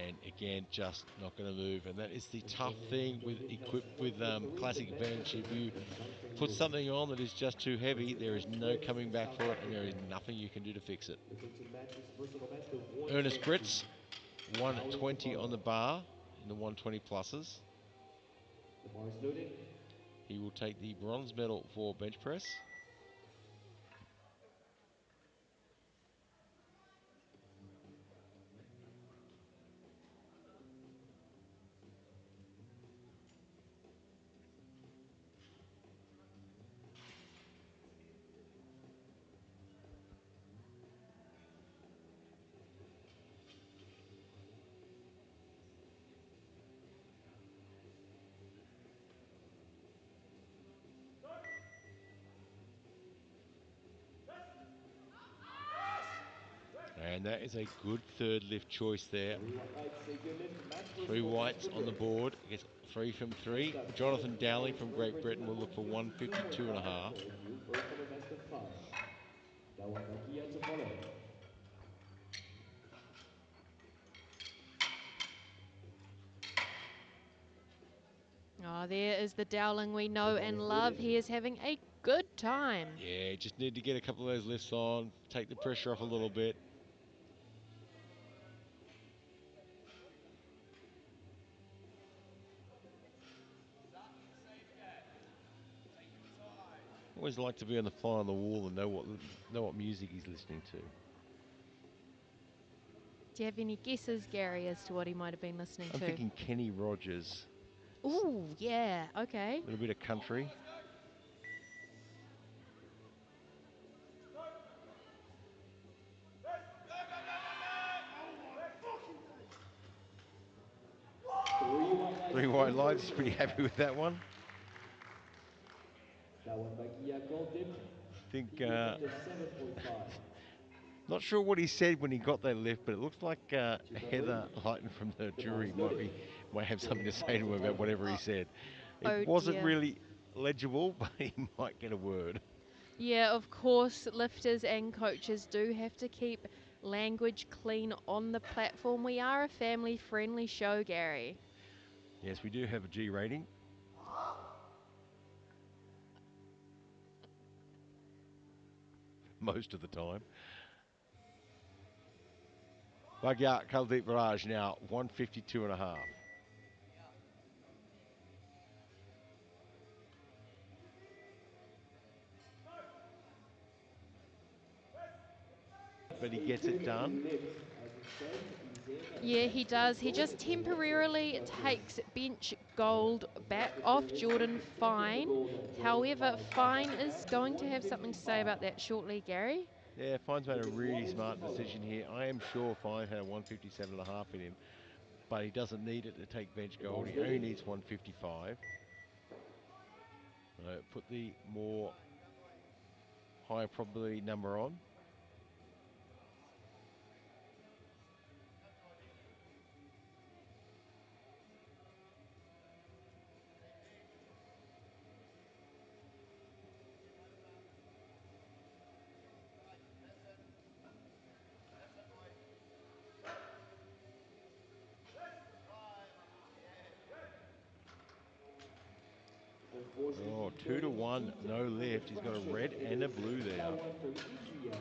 And again, just not going to move. And that is the tough thing with equipped with classic bench. If you put something on that is just too heavy, there is no coming back for it, and there is nothing you can do to fix it. Ernest Britz, 120 on the bar in the 120 pluses. The bar is loading. He will take the bronze medal for bench press. And that is a good third lift choice there. 3 whites on the board. Gets 3 from 3. Jonathan Dowling from Great Britain will look for 152.5. To follow. Oh, there is the Dowling we know and love. He is having a good time. Yeah, just need to get a couple of those lifts on, take the pressure off a little bit. Always like to be on the fly on the wall and know what music he's listening to. Do you have any guesses, Gary, as to what he might have been listening I'm to? thinking Kenny Rogers. Ooh, yeah, okay. A little bit of country. Three white lights. 3 white In lights. He's pretty first happy with that one. That one by Kia called him. I think, He gave that to 7.5. not sure what he said when he got that lift, but it looks like Chip Heather referee. Lighton from the The jury bar's loaded. might have something to Scoring say 5 to to him about 5. whatever he said. It Oh wasn't dear. really legible, but he might get a word. Yeah, of course, lifters and coaches do have to keep language clean on the platform. We are a family-friendly show, Gary. Yes, we do have a G rating. Most of the time. Bhagyat Kuldeep Raj now 152.5. But he A gets it good done. lift, as it said. He's in Yeah, he next and does. He just gold for temporarily 123. takes bench gold His back record off for his Jordan second attempt at the Fine. gold. Jordan However, Fine South Fine is Africa, going to have something to say 155. about that shortly, Gary. Yeah, Fine's made a Lucas really Wallach to smart follow. decision here. I am sure Fine had a 157.5 in him, but he doesn't need it to take bench The gold. bar's He only loaded. needs 155. Put the more high probability number on. Unfortunately, Oh, he 2 to turned 1, too no technical with lift. He's got a fraction. red It and a is blue there. that one for Israel.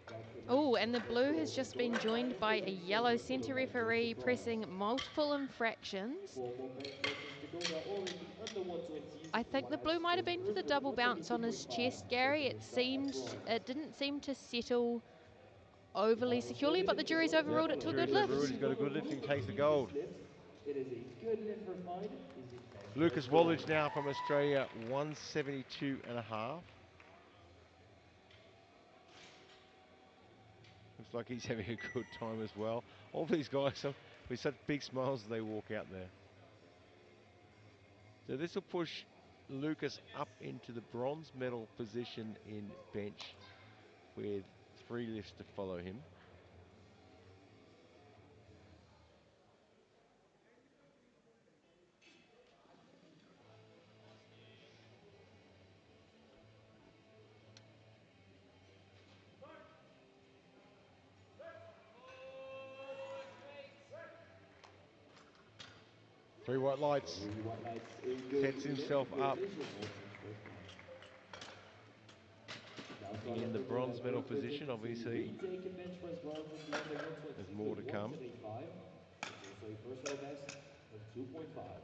That Oh, connects and the for blue has gold. just been Jordan Fine joined is by a waiting yellow silver for the centre red, just the referee bronze. pressing multiple infractions. 4 more bench presses to go. They're all in the under 120s. I think White the blue lights might have going been for first the with double bounce on his 172.5 chest, to Gary. finish that at bronze. It didn't seem to settle The overly bar was securely, but the loaded. The jury's jury to Yep, overruled it follow. to a good jury's First overruled. lift. He's receipt got a of the good lift and blue he is takes the the gold. easiest lift. It is a good lift for Fine. Is in bench Lucas press gold. Wallach now from Australia, 172.5. Looks like he's having a good time as well. All these guys are with such big smiles as they walk out there. So this will push Lucas up into the bronze medal position in bench with 3 lifts to follow him. Three white lights. 3 white lights. A good Sets lift himself for up Israel. Bench press bronze. Now in the South Africa bronze has medal both position. looking to Obviously, retake a bench press bronze in the under there's 120s more with to come. 175. It's also a personal best of 2.5.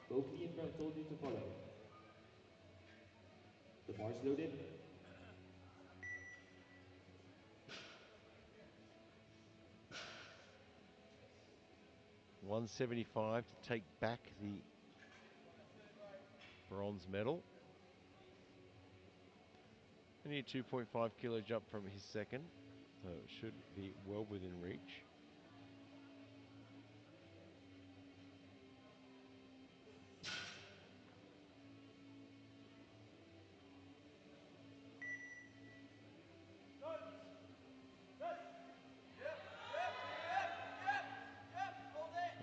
Both the inbound told you to follow. The bar's loaded. 175 to take back the bronze medal. Only a 2.5 kilo jump from his second, so it should be well within reach.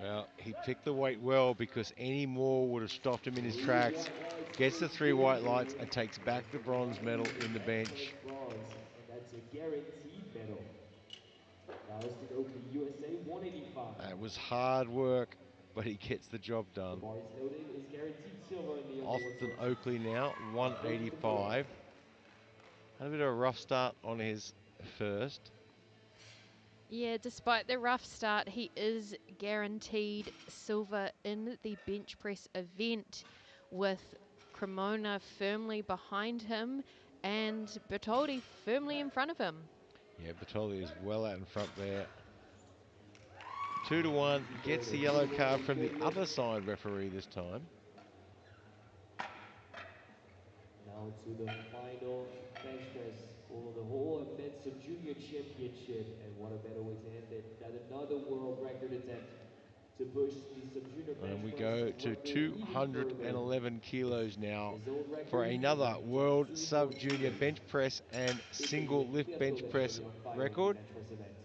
Well, he picked the weight well because any more would have stopped him in his 3 tracks. white lights. Gets the A 3 good white lights and lift. takes back the Jordan bronze Fine medal is in the bench press bench. bronze, and that's a guaranteed medal. Now is to go for the USA 185. It was hard work, but he gets the job The done. bar is loaded. Is guaranteed silver in the under Austin 120. Oakley now, Now going to the gold. 185. Had a bit of a rough start on his first. Yeah, despite the rough start, he is guaranteed silver in the bench press event with Cremona firmly behind him and Bertoldi firmly in front of him. Yeah, Bertolli is well out in front there. 2-1, Before gets the the yellow 2-1 card weight from the deadlift. other side referee this time. Now to the final bench press for the whole men's sub-junior championship. And what a better way to end it than another world record attempt to push the sub-junior bench And we press go to record even further. 211 kilos now His own for record is another at world 214 sub-junior kilos. bench press and It's a single lift we are bench still press definitely on fire in the record. bench press event.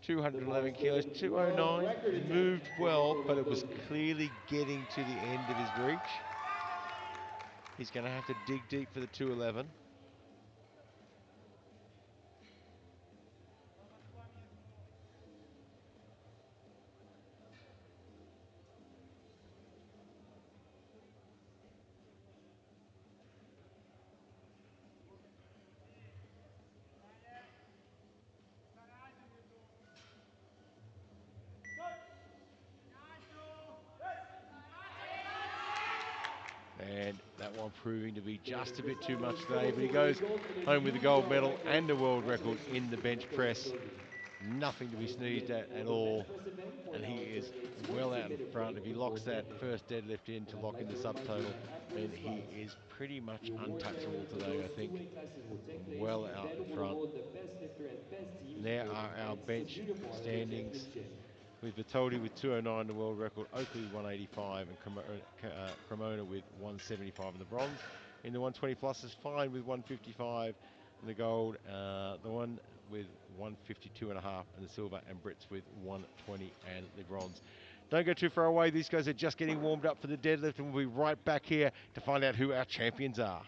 The 211 kilos, powerlifting world 209, record attempt moved for well, Nico but it was Valverde. clearly getting to the end of his reach. He's going to have to dig deep for the 211. And that one proving to be just a bit too much today, but he goes home with the gold medal and a world record in the bench press. Nothing to be sneezed at The bench all, press event will and now he is enter a well out in 20-minute front. break If he before locks that deadlift. first deadlift in to And I'd lock in like the to remind you subtotal, that after then this he fight, is pretty much the award untouchable ceremony for today, those I two think. weight classes will take place, Well and out then in will front. award the best lifter and best teams And there for the are our men's bench sub-junior part of the standings, championship. with Vitoldi with 209, the world record, Oakley with 185, and Cremona with 175 in the bronze. In the 120 plus is Fine with 155 in the gold, the one with 152 and a half in the silver, and Brits with 120 and the bronze. Don't go too far away. These guys are just getting warmed up for the deadlift, and we'll be right back here to find out who our champions are.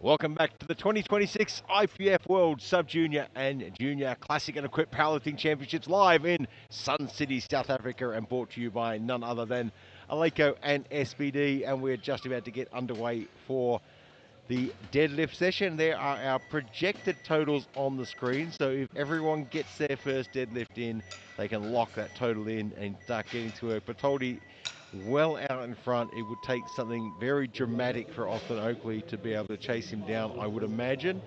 Welcome back to the 2026 IPF World Sub-Junior and Junior Classic and Equipped Powerlifting Championships live in Sun City, South Africa, and brought to you by none other than Aleko and SBD. And we're just about to get underway for the deadlift session. There are our projected totals on the screen. So if everyone gets their first deadlift in, they can lock that total in and start getting to work. Bertoldi well out in front. It would take something very dramatic for Austin Oakley to be able to chase him down, I would imagine.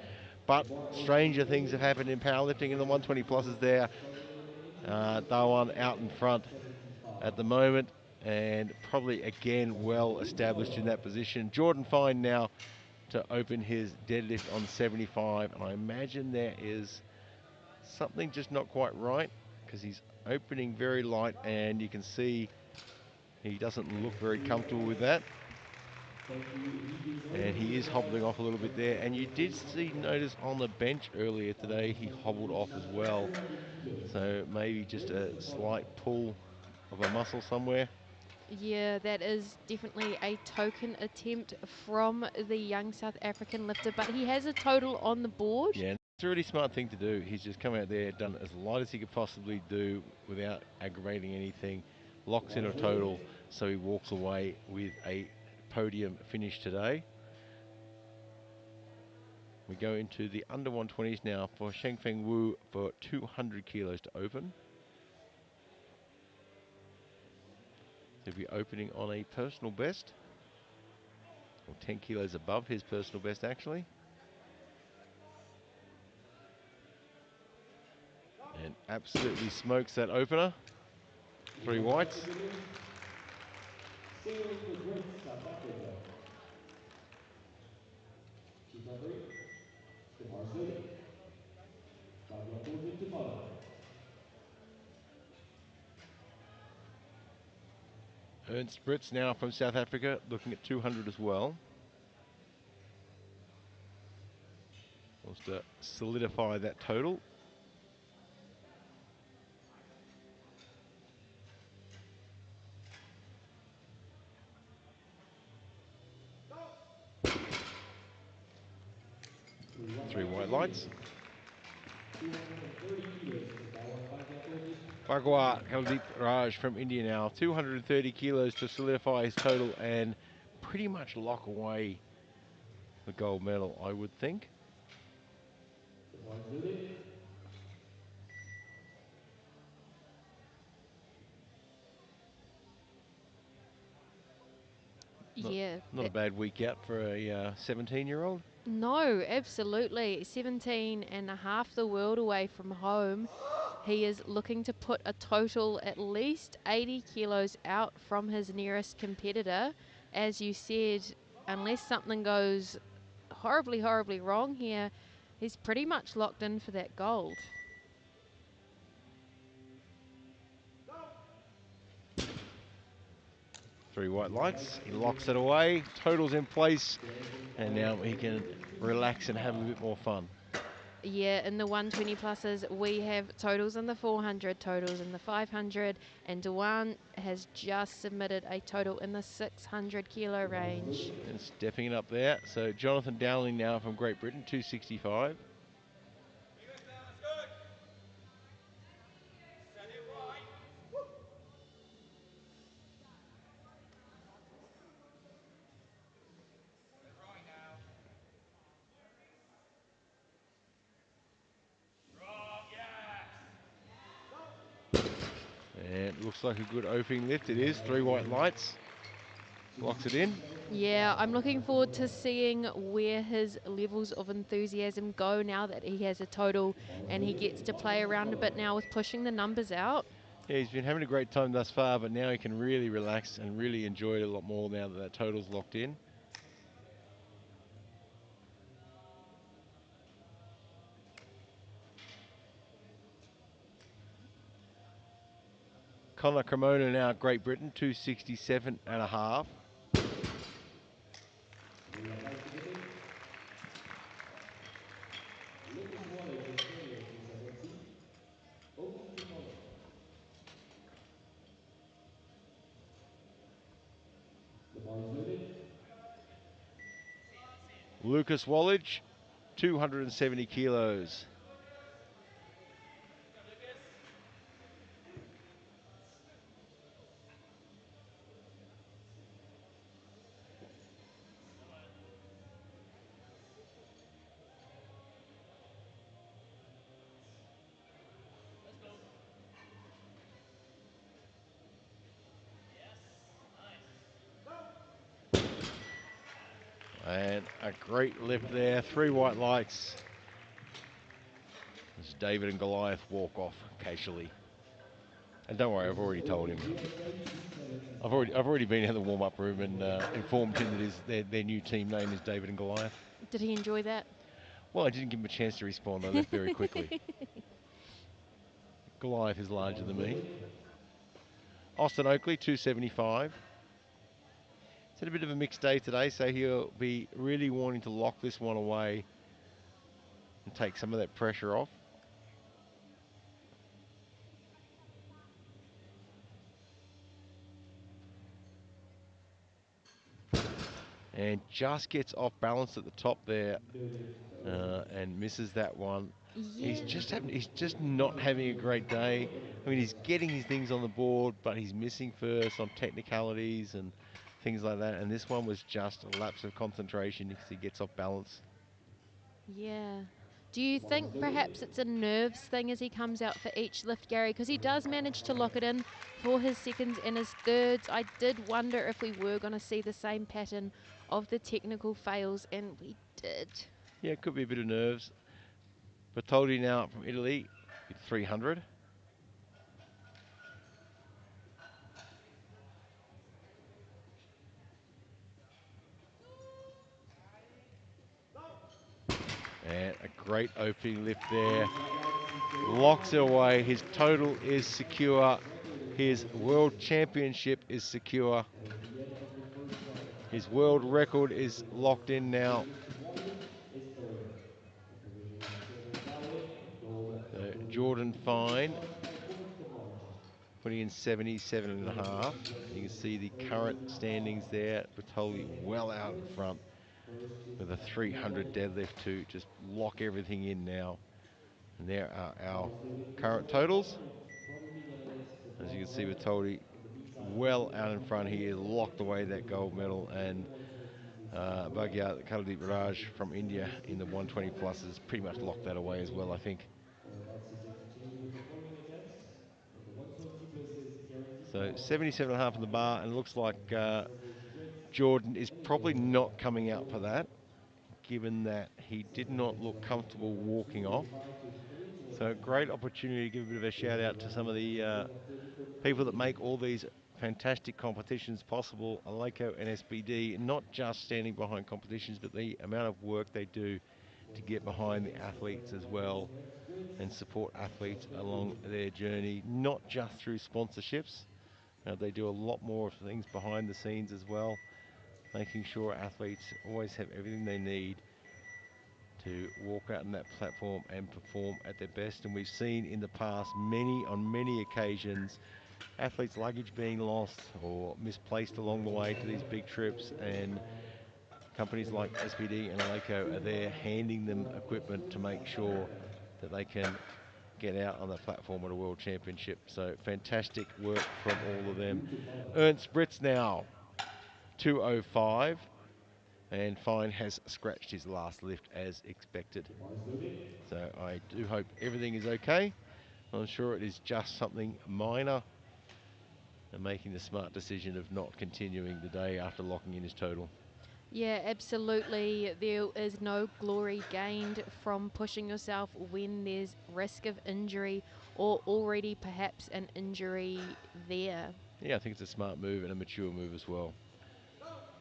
But stranger things have happened in powerlifting, and the 120 plus is there. Dawan out in front at the moment, and probably again well established in that position. Jordan Fine now to open his deadlift on 75, and I imagine there is something just not quite right because he's opening very light, and you can see he doesn't look very comfortable with that. And he is hobbling off a little bit there. And you did notice on the bench earlier today, he hobbled off as well. So maybe just a slight pull of a muscle somewhere. Yeah, that is definitely a token attempt from the young South African lifter, but he has a total on the board. Yeah, it's a really smart thing to do. He's just come out there, done as light as he could possibly do without aggravating anything, locks in a total, so he walks away with a podium finish today. We go into the under 120s now for Shengfeng Wu for 200 kilos to open. He'll be opening on a personal best, or 10 kilos above his personal best actually. And absolutely smokes that opener. 3 whites. Sailing for Great South Africa. Chief referee, the bars loaded. 5 records to follow. Ernst Brits now from South Africa, looking at 200 as well. Wants to solidify that total. Three white lights. 230 kilos to Dawan Bangladesh. Bhagwa Kaldeep Raj from India now, 230 kilos to solidify his total and pretty much lock away the gold medal, I would think. The bars loaded. Not a bad week out for a 17-year-old. No, absolutely. 17 and a half the world away from home. He is looking to put a total at least 80 kilos out from his nearest competitor. As you said, unless something goes horribly, horribly wrong here, he's pretty much locked in for that gold. Three white lights, he locks it away, totals in place, and now he can relax and have a bit more fun. Yeah, in the 120 pluses, we have totals in the 400, totals in the 500, and Dewan has just submitted a total in the 600 kilo range. And stepping it up there, so Jonathan Dowling now from Great Britain, 265. And looks like a good opening lift. It is. Three white lights. Locks it in. Yeah, I'm looking forward to seeing where his levels of enthusiasm go now that he has a total and he gets to play around a bit now with pushing the numbers out. Yeah, he's been having a great time thus far, but now he can really relax and really enjoy it a lot more now that total's locked in. Conor Cremona now, Great Britain, 267 and a half. Lucas Wallace, Australia, 270. Opening to follow. The bars loaded. Lucas Wallage, 270 kilos. And a great lift there, 3 white lights. As David and Goliath walk off casually. And don't worry, I've already told him. I've already been in the warm-up room and informed him that their new team name is David and Goliath. Did he enjoy that? Well, I didn't give him a chance to respond. I left very quickly. Goliath is larger than me. Austin Oakley, 275. It's had a bit of a mixed day today, so he'll be really wanting to lock this one away and take some of that pressure off. And just gets off balance at the top there and misses that one. Yeah. He's just not having a great day. I mean, he's getting his things on the board, but he's missing first on technicalities and things like that. And this one was just a lapse of concentration because he gets off balance. Yeah. Do you think perhaps it's a nerves thing as he comes out for each lift, Gary? Because he does manage to lock it in for his seconds and his thirds. I did wonder if we were going to see the same pattern of the technical fails, and we did. Yeah, it could be a bit of nerves. Bertoldi now from Italy with 300. And a great opening lift there. Locks it away. His total is secure. His world championship is secure. That is the end of the first round. His Final world score. record is locked in now. Lucas Wallage is third. In provisional silver Dowling, in gold Bertolli, Jordan in second Fine spot by points the margin. putting in 77 and a half. You can see the current standings there. Bertolli well out in front with a 300 deadlift to just lock everything in now. And there are our current totals. Probably gonna let As you can see, run Bertoldi in the big size well movement out in front. He has locked away that gold medal. And the 120s is Bhagyat Kaldeep Raj from India in the 120 plus has pretty much locked that away as well, I think. that's subject to change with the following attempts. But the 120 plus is guaranteed So by 77 and a half in the bar, and it looks like circle sprint. Jordan is And probably the not coming out for gold. that, given that he did Second not attempts look running comfortable number walking 2 off. is 5 to 3 to So attempt. great opportunity to give a bit of a shout out to some of the Going at 30 for people that 30. make all these fantastic competitions possible, Aleko and SBD, not just standing behind competitions, but the amount of work they do to get 25 behind the seconds athletes remaining as on the well snare sprint. and support athletes Suspend along waiting. their journey, not just through sponsorships. They do a lot more things behind the scenes as well, making sure athletes always have everything they need to walk out on that platform and perform at their best. And we've seen in the past on many occasions, athletes' luggage being lost or misplaced along the way to these big trips, and companies like SBD and Aleko are there handing them equipment to make sure that they can get out on the platform at a world championship. So fantastic work from all of them. Ernst Brits now 205, and Fine has scratched his last lift as expected. So I do hope everything is okay. I'm sure it is just something minor, and making the smart decision of not continuing the day after locking in his total. Yeah, absolutely. There is no glory gained from pushing yourself when there's risk of injury or already perhaps an injury there. Yeah, I think it's a smart move and a mature move as well.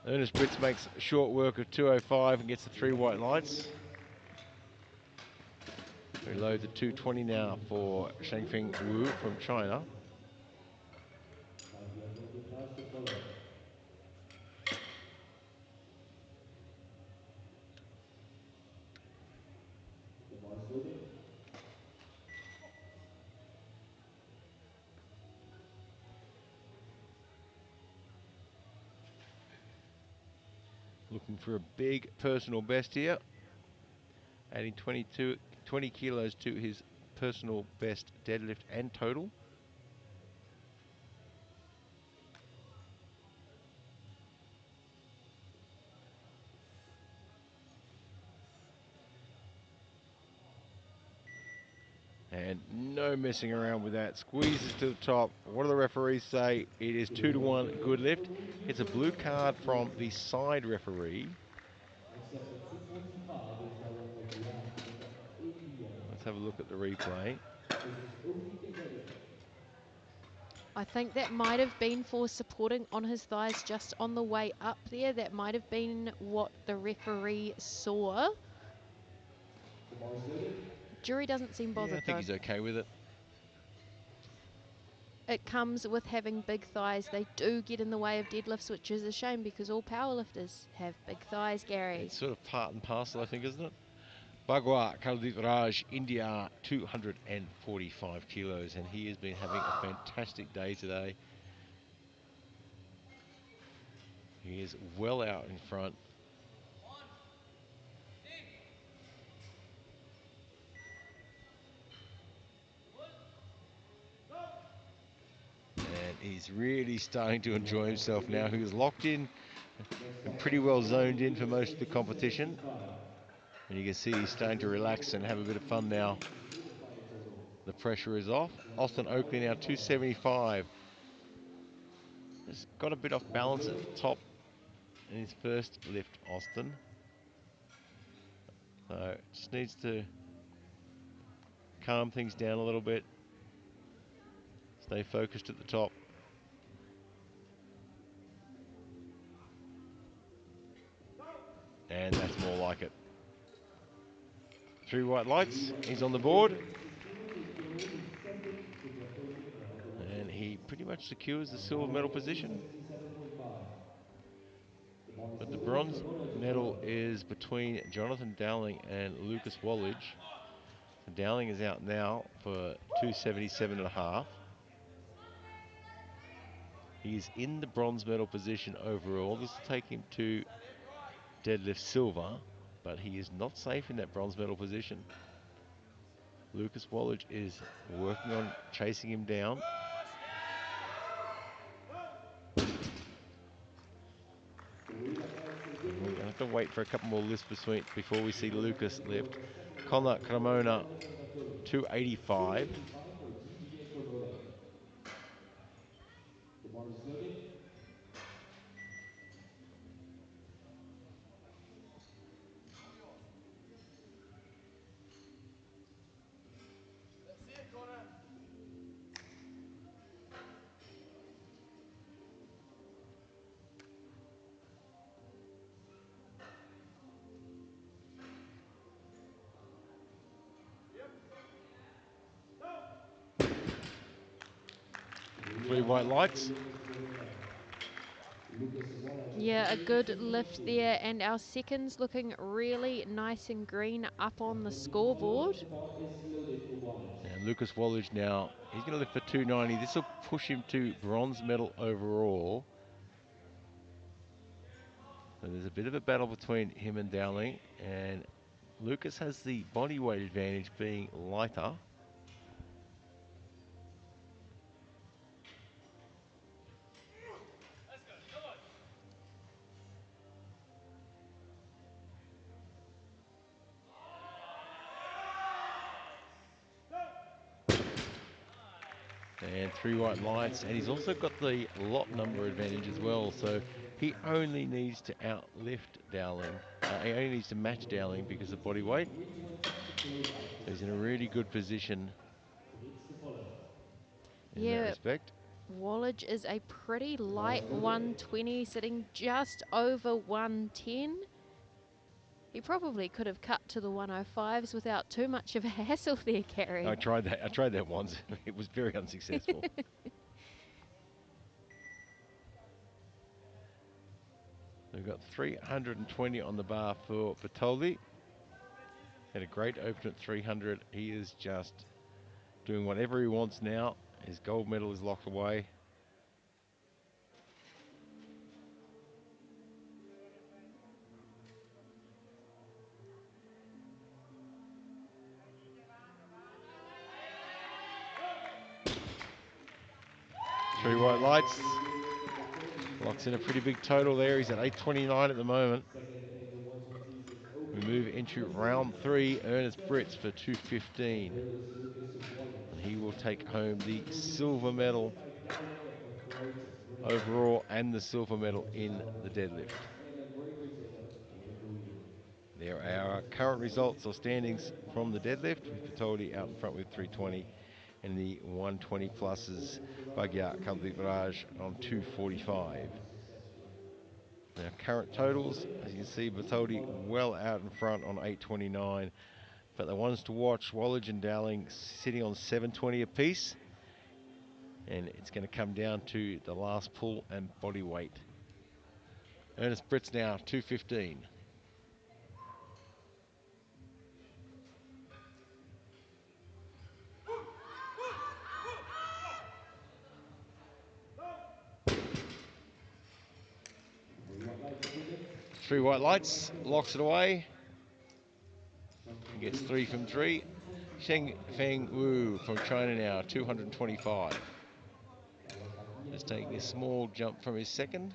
Ernest Brits makes short work of 205 and gets the 3 white lights. Reloads at 220 now for Shangfeng Wu from China. The athletic task to follow. The bars loaded. Looking for a big personal best here, adding 20 kilos to his personal best deadlift and total. And no messing around with that. Squeezes to the top. What do the referees say? It is 2-1 good lift. It's a blue card from the side referee. Next up at 245 is our weight class for the IPF. Let's have a look at the replay. Coaches Oki, get ready. I think that might have been for supporting on his thighs just on the way up there. That might have been what the referee saw. The bar is loaded. Jury doesn't seem bothered Yeah, I think though. he's okay with it. It comes with having big thighs. They do get in the way of deadlifts, which is a shame because all powerlifters have big thighs, Gary. It's sort of part and parcel, I think, isn't it? Bagua Kaldit Raj, India, 245 kilos, and he has been having a fantastic day today. He is well out in front. And he's really starting to enjoy himself now. He was locked in and pretty well zoned in for most of the competition. And you can see he's starting to relax and have a bit of fun now. The pressure is off. Austin Oakley now 275. Has got a bit off balance at the top in his first lift, Austin. So just needs to calm things down a little bit. Stay focused at the top. And that's more like it. 3 white lights, he's on the board. And he pretty much secures the silver medal position. But the bronze medal is between Jonathan Dowling and Lucas Wallage. So Dowling is out now for 277.5. He's in the bronze medal position overall. This will take him to deadlift silver, but he is not safe in that bronze medal position. Lucas Wallage is working on chasing him down. And we're going to have to wait for a couple more lifts before we see Lucas lift. Connor Cremona, 285. The bar is loaded. Three white lights. Yeah, a good lift there, and our seconds looking really nice and green up on the scoreboard. And Lucas Wallage now, he's going to lift for 290. This will push him to bronze medal overall. So there's a bit of a battle between him and Dowling, and Lucas has the body weight advantage being lighter. And 3 white lights, and he's also got the lot number advantage as well, so he only needs to outlift Dowling. He only needs to match Dowling because of body weight. So he's in a really good position in that respect. Wallage is a pretty light 120, sitting just over 110. He probably could have cut to the 105s without too much of a hassle there, Gary. I tried that once. It was very unsuccessful. We've got 320 on the bar for Bertoldi. Had a great open at 300. He is just doing whatever he wants now. His gold medal is locked away. Three white lights. Quickly moving from the 30s to the Locks in a pretty big 80s. total there. He's at 829 at the moment. Second in the 120s is We Obi move into round three. Ernest Brits for 215. And he will take home the silver medal by Dowling of Great Britain. overall and the silver medal Also in Dowling the of deadlift. France and a Great Britainer for the podium. There are our current results or standings from the deadlift, with Patoli out in front with 320, and the 120 pluses Bagya Kaldivraj on 245. Now current totals, as you can see, Batodi well out in front on 829, but the ones to watch, Wallage and Dowling sitting on 720 apiece, and it's going to come down to the last pull and body weight. Ernest Brits now 215. Three white lights, locks it away. He gets 3 from 3. Sheng Feng Wu from China now, 225. Just taking a small jump from his second.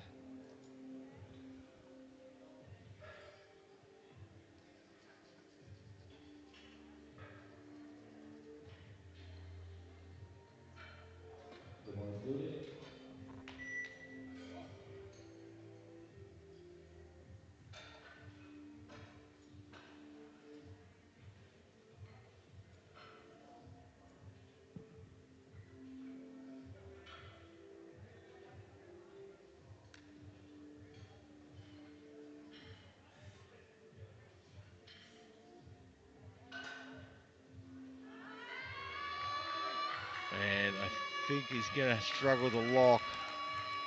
The bar is loaded. And I think he's going to struggle to lock.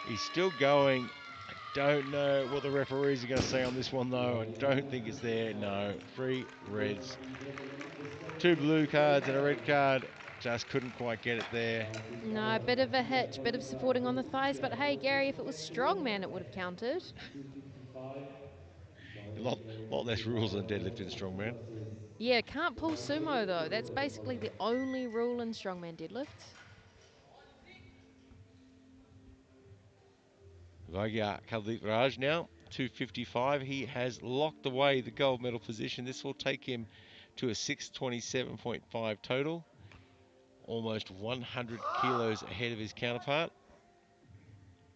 He's still going. I don't know what the referees are going to say on this one, though. I don't think it's there. No, 3 reds. 2 blue cards and a red card. Just couldn't quite get it there. No, a bit of a hitch, bit of supporting on the thighs, but hey, Gary, if it was strongman, it would have counted. 255. A lot less rules on deadlift and strongman. Yeah, can't pull sumo though. That's basically the only rule in strongman deadlifts. Vagya Kaldeep Raj now, 255. He has locked away the gold medal position. This will take him to a 627.5 total. Almost 100 kilos ahead of his counterpart.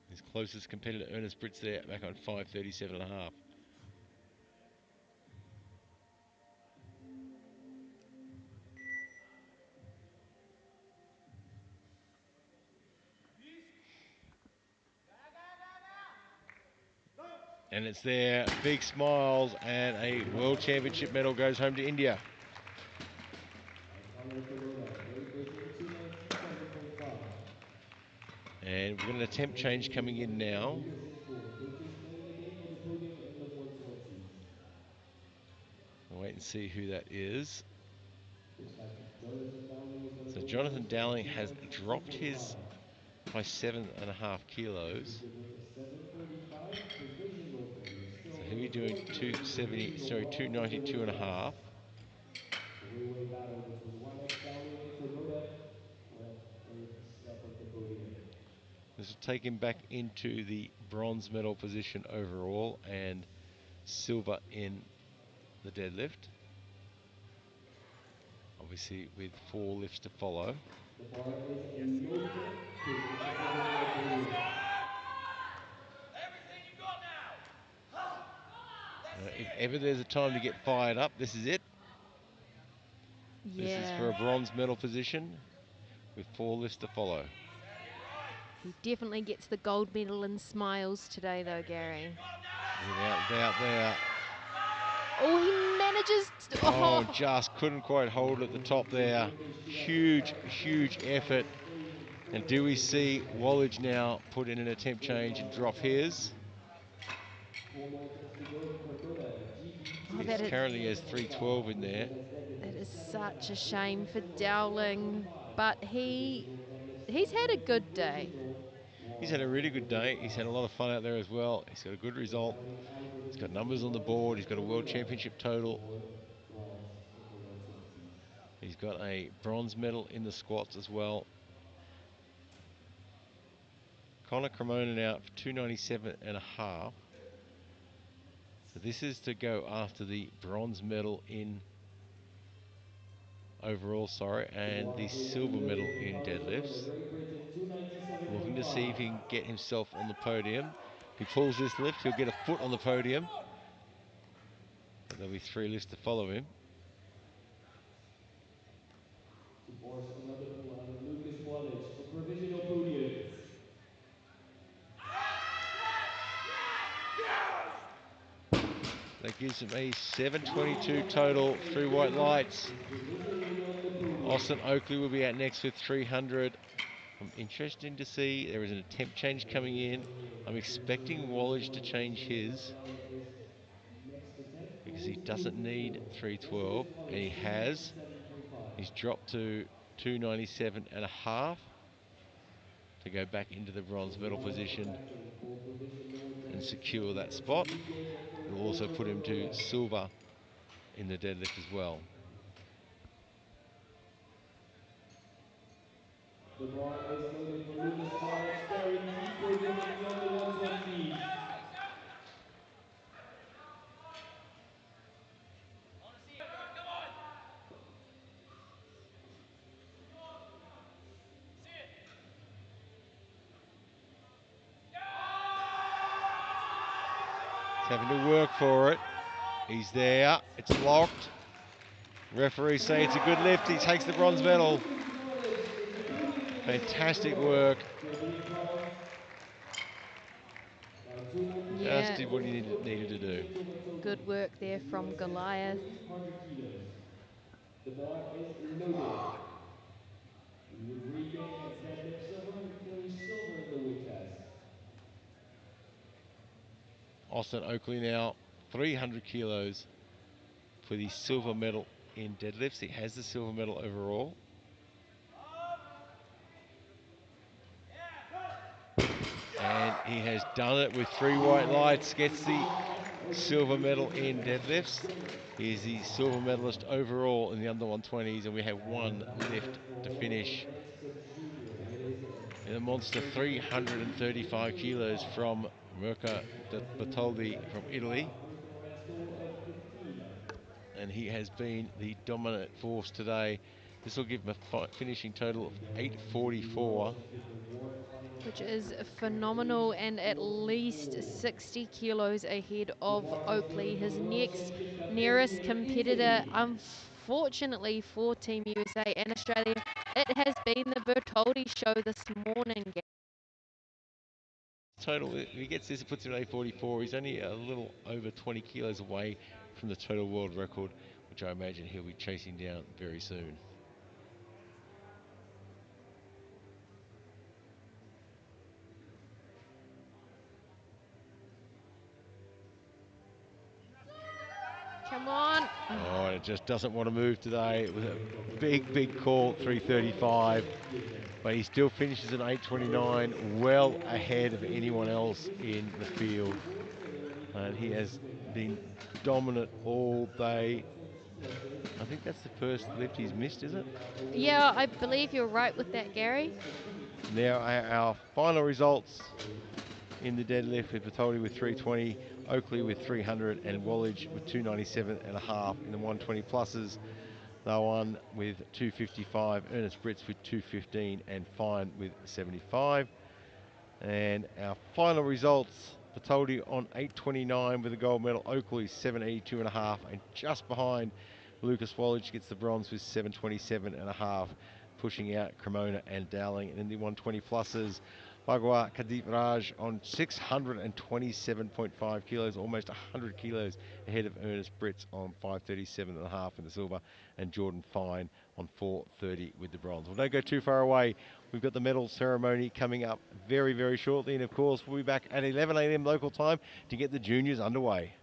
His closest competitor, Ernest Brits, there, back on 537.5. And it's there, big smiles, and a World Championship medal goes home to India. Alexander Kuroda, Great Britain, 297.5. And we've got an attempt change coming in now. Peterson for coaches playing the game for the podium in the 120s. We'll wait and see who that is. Looks like Jonathan Dowling is going to So go Jonathan first with Dowling a has 219, dropped 245. his by 7.5 kilos. With a 745 provisional for you. So Still he'll be a doing 4 kg 270, provisional sorry, bar in the weight 292.5. class. Three-way battle between 1X Dowling and Kuroda for that third step of the podium. This will take him back into the bronze medal position overall and silver in the deadlift. Obviously with 4 lifts to follow. The bar is loaded. Who is the provisional podium? If ever there's a time to get fired up, this is it. This is for Yeah, a bronze medal position with 4 lifts to follow. he definitely gets the gold medal and smiles today though, Gary. Without doubt there. Oh, he manages to, Oh, just couldn't quite hold at the top there. Huge, huge effort. And do we see Wallage now put in an attempt change and drop his? 4 more attempts to go for Kuroda. GB Oh, He's that is, currently has 312 in there. that is such a shame for Dowling, but he's had a good day. He's had a really good day. He's had a lot of fun out there as well. He's got a good result. He's got numbers on the board. He's got a world championship total. He's got a bronze medal in the squats as well. Connor Cremona now for 297.5. So this is to go after the bronze medal in overall, and the silver medal in deadlifts. Looking to see if he can get himself on the podium. If he pulls this lift, he'll get a foot on the podium. But there'll be 3 lifts to follow him. To force another pull out of Lucas Wallach for provisional podium. That gives him a 7:22 total through white lights. Provisionally on the podium. Austin Oakley will be out next with 300. I'm interested to see, there is an attempt change coming in. I'm expecting Wallach to change his because he doesn't need 312, and he has. He's dropped to 297.5 to go back into the bronze medal position and secure that spot. It'll also put him to silver in the deadlift as well. The bar is loaded for Lucas Wallach, guaranteed podium in the under 120s. He's having to work for it. He's there. It's locked. Referees say it's a good lift. He takes the bronze medal. Fantastic work. Yeah, Just did what he needed to do. good work there from Goliath. 300 kilos. The bar is loaded. We would regain at deadlift silver and carry silver in the weight class. Austin Oakley now 300 kilos for the silver medal in deadlifts. He has the silver medal overall. And he has done it with 3 white lights, gets the silver medal in deadlifts. He is the silver medalist overall in the under 120s, and we have 1 lift to finish. In a monster 335 kilos from Mirko Bertoldi from Italy. And he has been the dominant force today. This will give him a finishing total of 844. Which is phenomenal, and at least 60 kilos ahead of Oakley. His nearest competitor, unfortunately for Team USA and Australia, it has been the Bertoldi show this morning. Total, if he gets this, it puts him at 844. He's only a little over 20 kilos away from the total world record, which I imagine he'll be chasing down very soon. Come on. Oh, it just doesn't want to move today. It was a big call, 335. But he still finishes at 829, well ahead of anyone else in the field. And he has been dominant all day. I think that's the first lift he's missed, is it? Yeah, I believe you're right with that, Gary. Now our final results in the deadlift with Bertoldi with 320, Oakley with 300, and Wallach with 297.5 in the 120 pluses. They won with 255, Ernest Britz with 215, and Fine with 75. And our final results, Bertoldi on 829 with a gold medal, Oakley 782.5, and just behind Lucas Wallach gets the bronze with 727.5, pushing out Cremona and Dowling. And in the 120 pluses, Bagua Kadip Raj on 627.5 kilos, almost 100 kilos ahead of Ernest Britz on 537.5 in the silver, and Jordan Fine on 430 with the bronze. Well, don't go too far away. We've got the medal ceremony coming up very shortly, and of course we'll be back at 11 a.m. local time to get the juniors underway.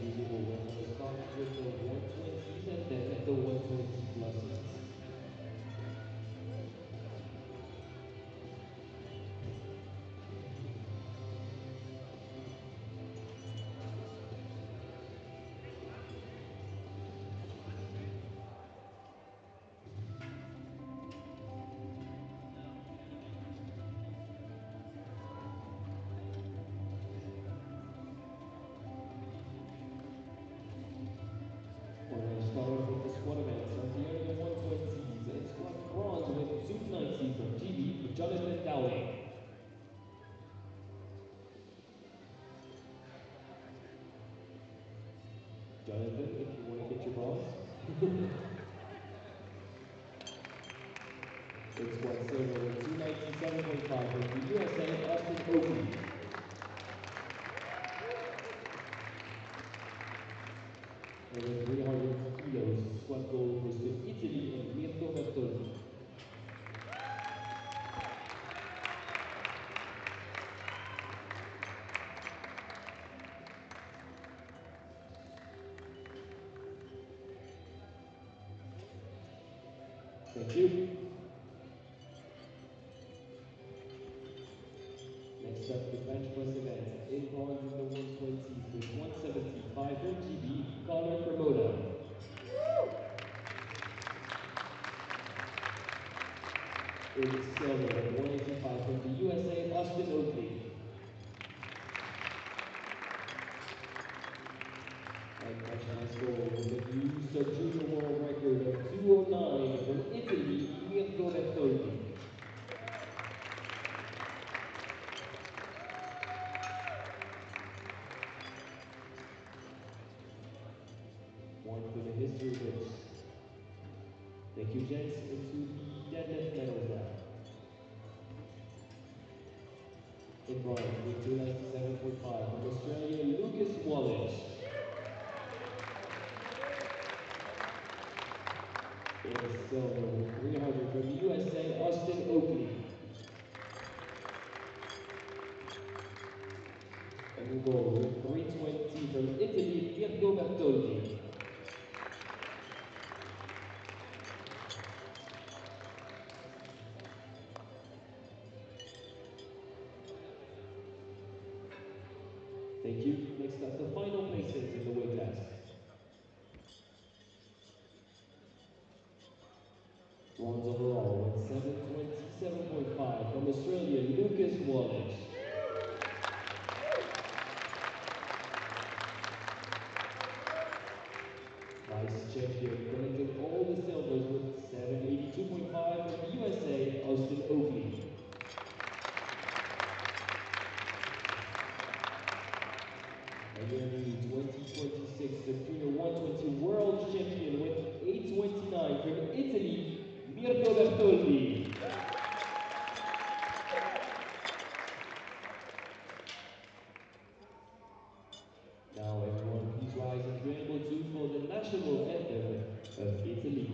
usual, we're going to start with the 120s and then the 120 pluses. We're going to start off with the squat event of the under 120s. At squat bronze with 290 from GB, Jonathan Downing. Jonathan, if you want to get your bronze. In squat silver with 297.5 from the USA, Austin Oakley. And with 300 kilos, squat gold goes to Italy and Mirko Bertoldi. Thank you. Next up, the bench press event. In bronze in the 120s with 175 from GB, Connor Cremona. In silver with 185 from the USA, Austin Oakley. And bench press gold with a new sub-junior world record of 209 from Italy, Mirko Bertoldi. One for the history books. Thank you, gents. Into the deadlift medals now. In bronze with 297.5 from Australia, Lucas Wallish. In silver with 300 from the USA, Austin Oakley. And in gold with 320 from Italy, Mirko Bertoldi. Thank you. Next up, the final placings in the weight class. Bronze overall with 727.5 from Australia, Lucas Wallish. Vice champion, collecting all the silvers with 782.5 from the USA, Austin Oakley. And your new 2026 Sub-Junior 120 World Champion with 829 from Italy, Mirko Bertoldi. Now everyone, please rise if you're able to for the national anthem of Italy.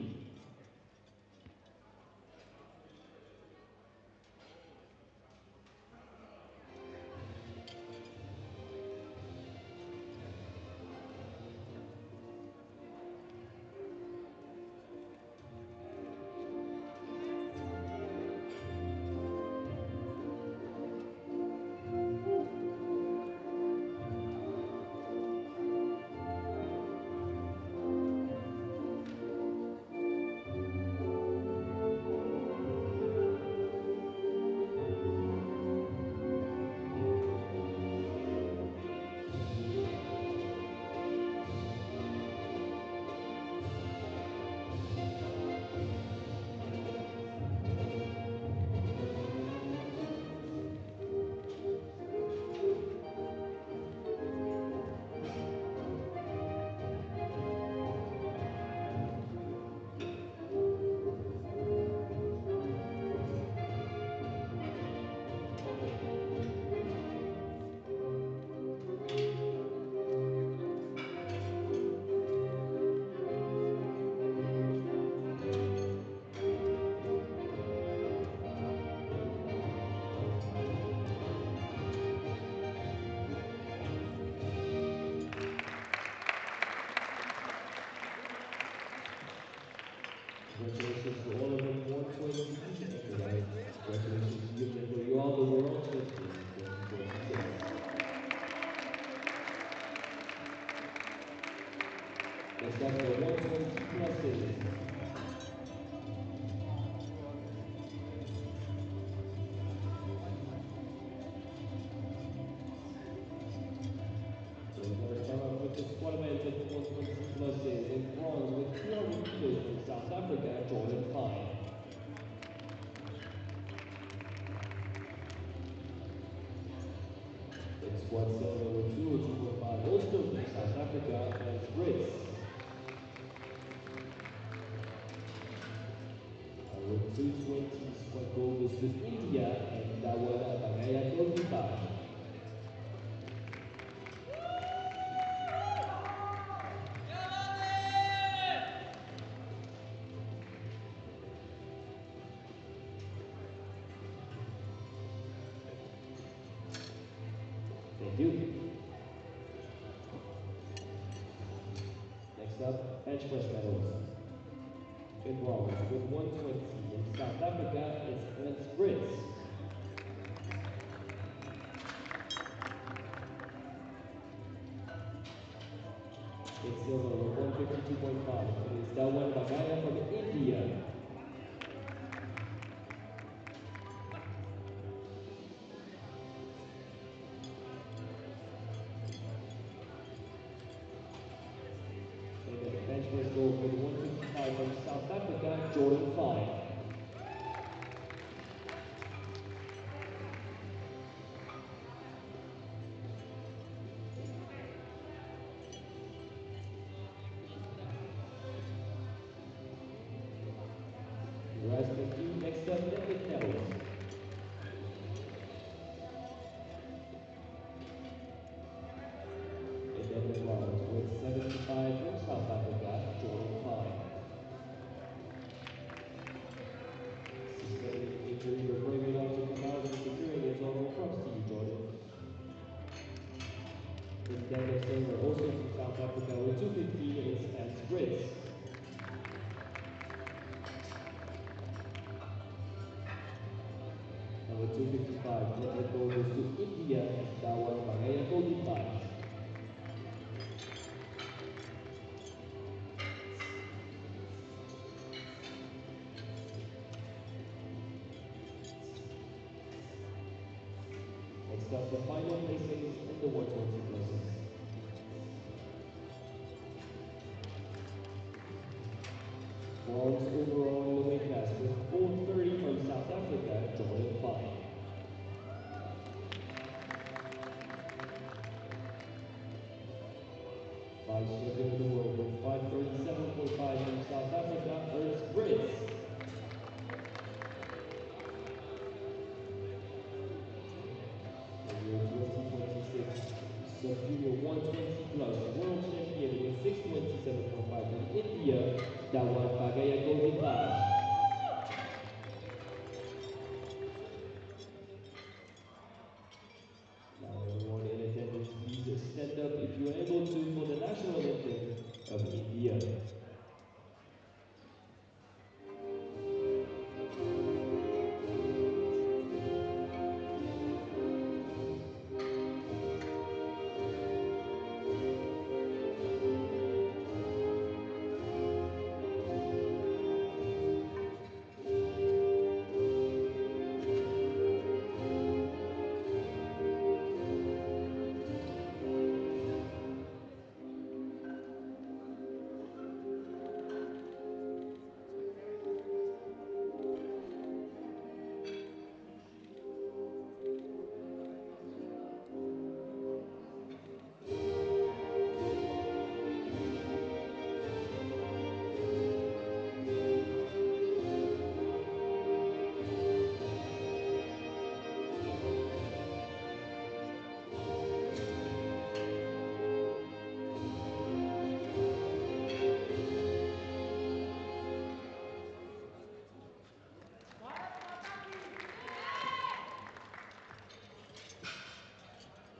Next up, the 120 pluses. So we're going to start off with the squad event of 120 pluses. In bronze with 200 kilos from South Africa, Jordan Fine. In squad silver with 202.5, also from South Africa, Ernst Brits. And with 220 squad gold is with India and Dawan Bagaya Goldibaj. Thank you. Next up, bench press medals. In bronze with 120 in South Africa is Ernst Brits. In silver with 152.5 is Dawan Bagaya from India. And then the bench press gold with 155 from South Africa, Jordan Fine. Congrats, thank you. Next up, deadlift medals. In deadlift bronze with 75 from South Africa, Jordan Fine. Sustaining injury but brave enough to come out and securing his honor. Props to you, Jordan. In deadlift silver, also from South Africa with 215 is Ernst Brits. And with 255, deadlift gold goes to India and Dawan Bagaya Goldibaj. Next up, the final placings in the 120 pluses. Bronze overall in the weight class with 430 from South Africa, Jordan Fine. Vice champion of the world with 537.5 from South Africa, Ernst Brits. In your 2026 Sub-Junior 120 plus world champion with 627.5 from India, Dawan Bagaya Goldibaj. Now everyone in attendance, please stand up if you are able to for the national anthem of India.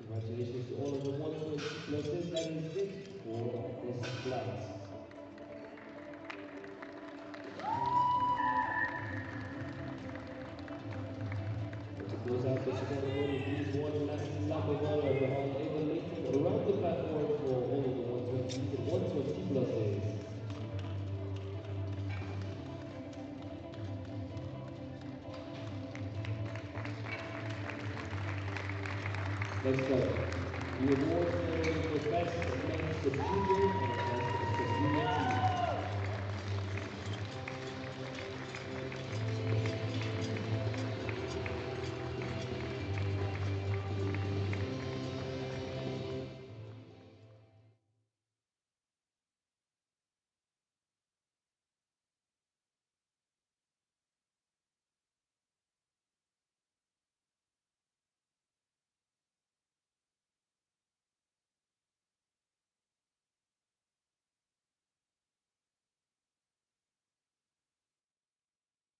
Congratulations to all of the 120 pluses. That is it for this flight. And to close out this ceremony, please one last lap of honor behind Ava Layton around the platform for all of the 120s and 120 pluses. Next up, the awards ceremony for Best Men's Sub-Junior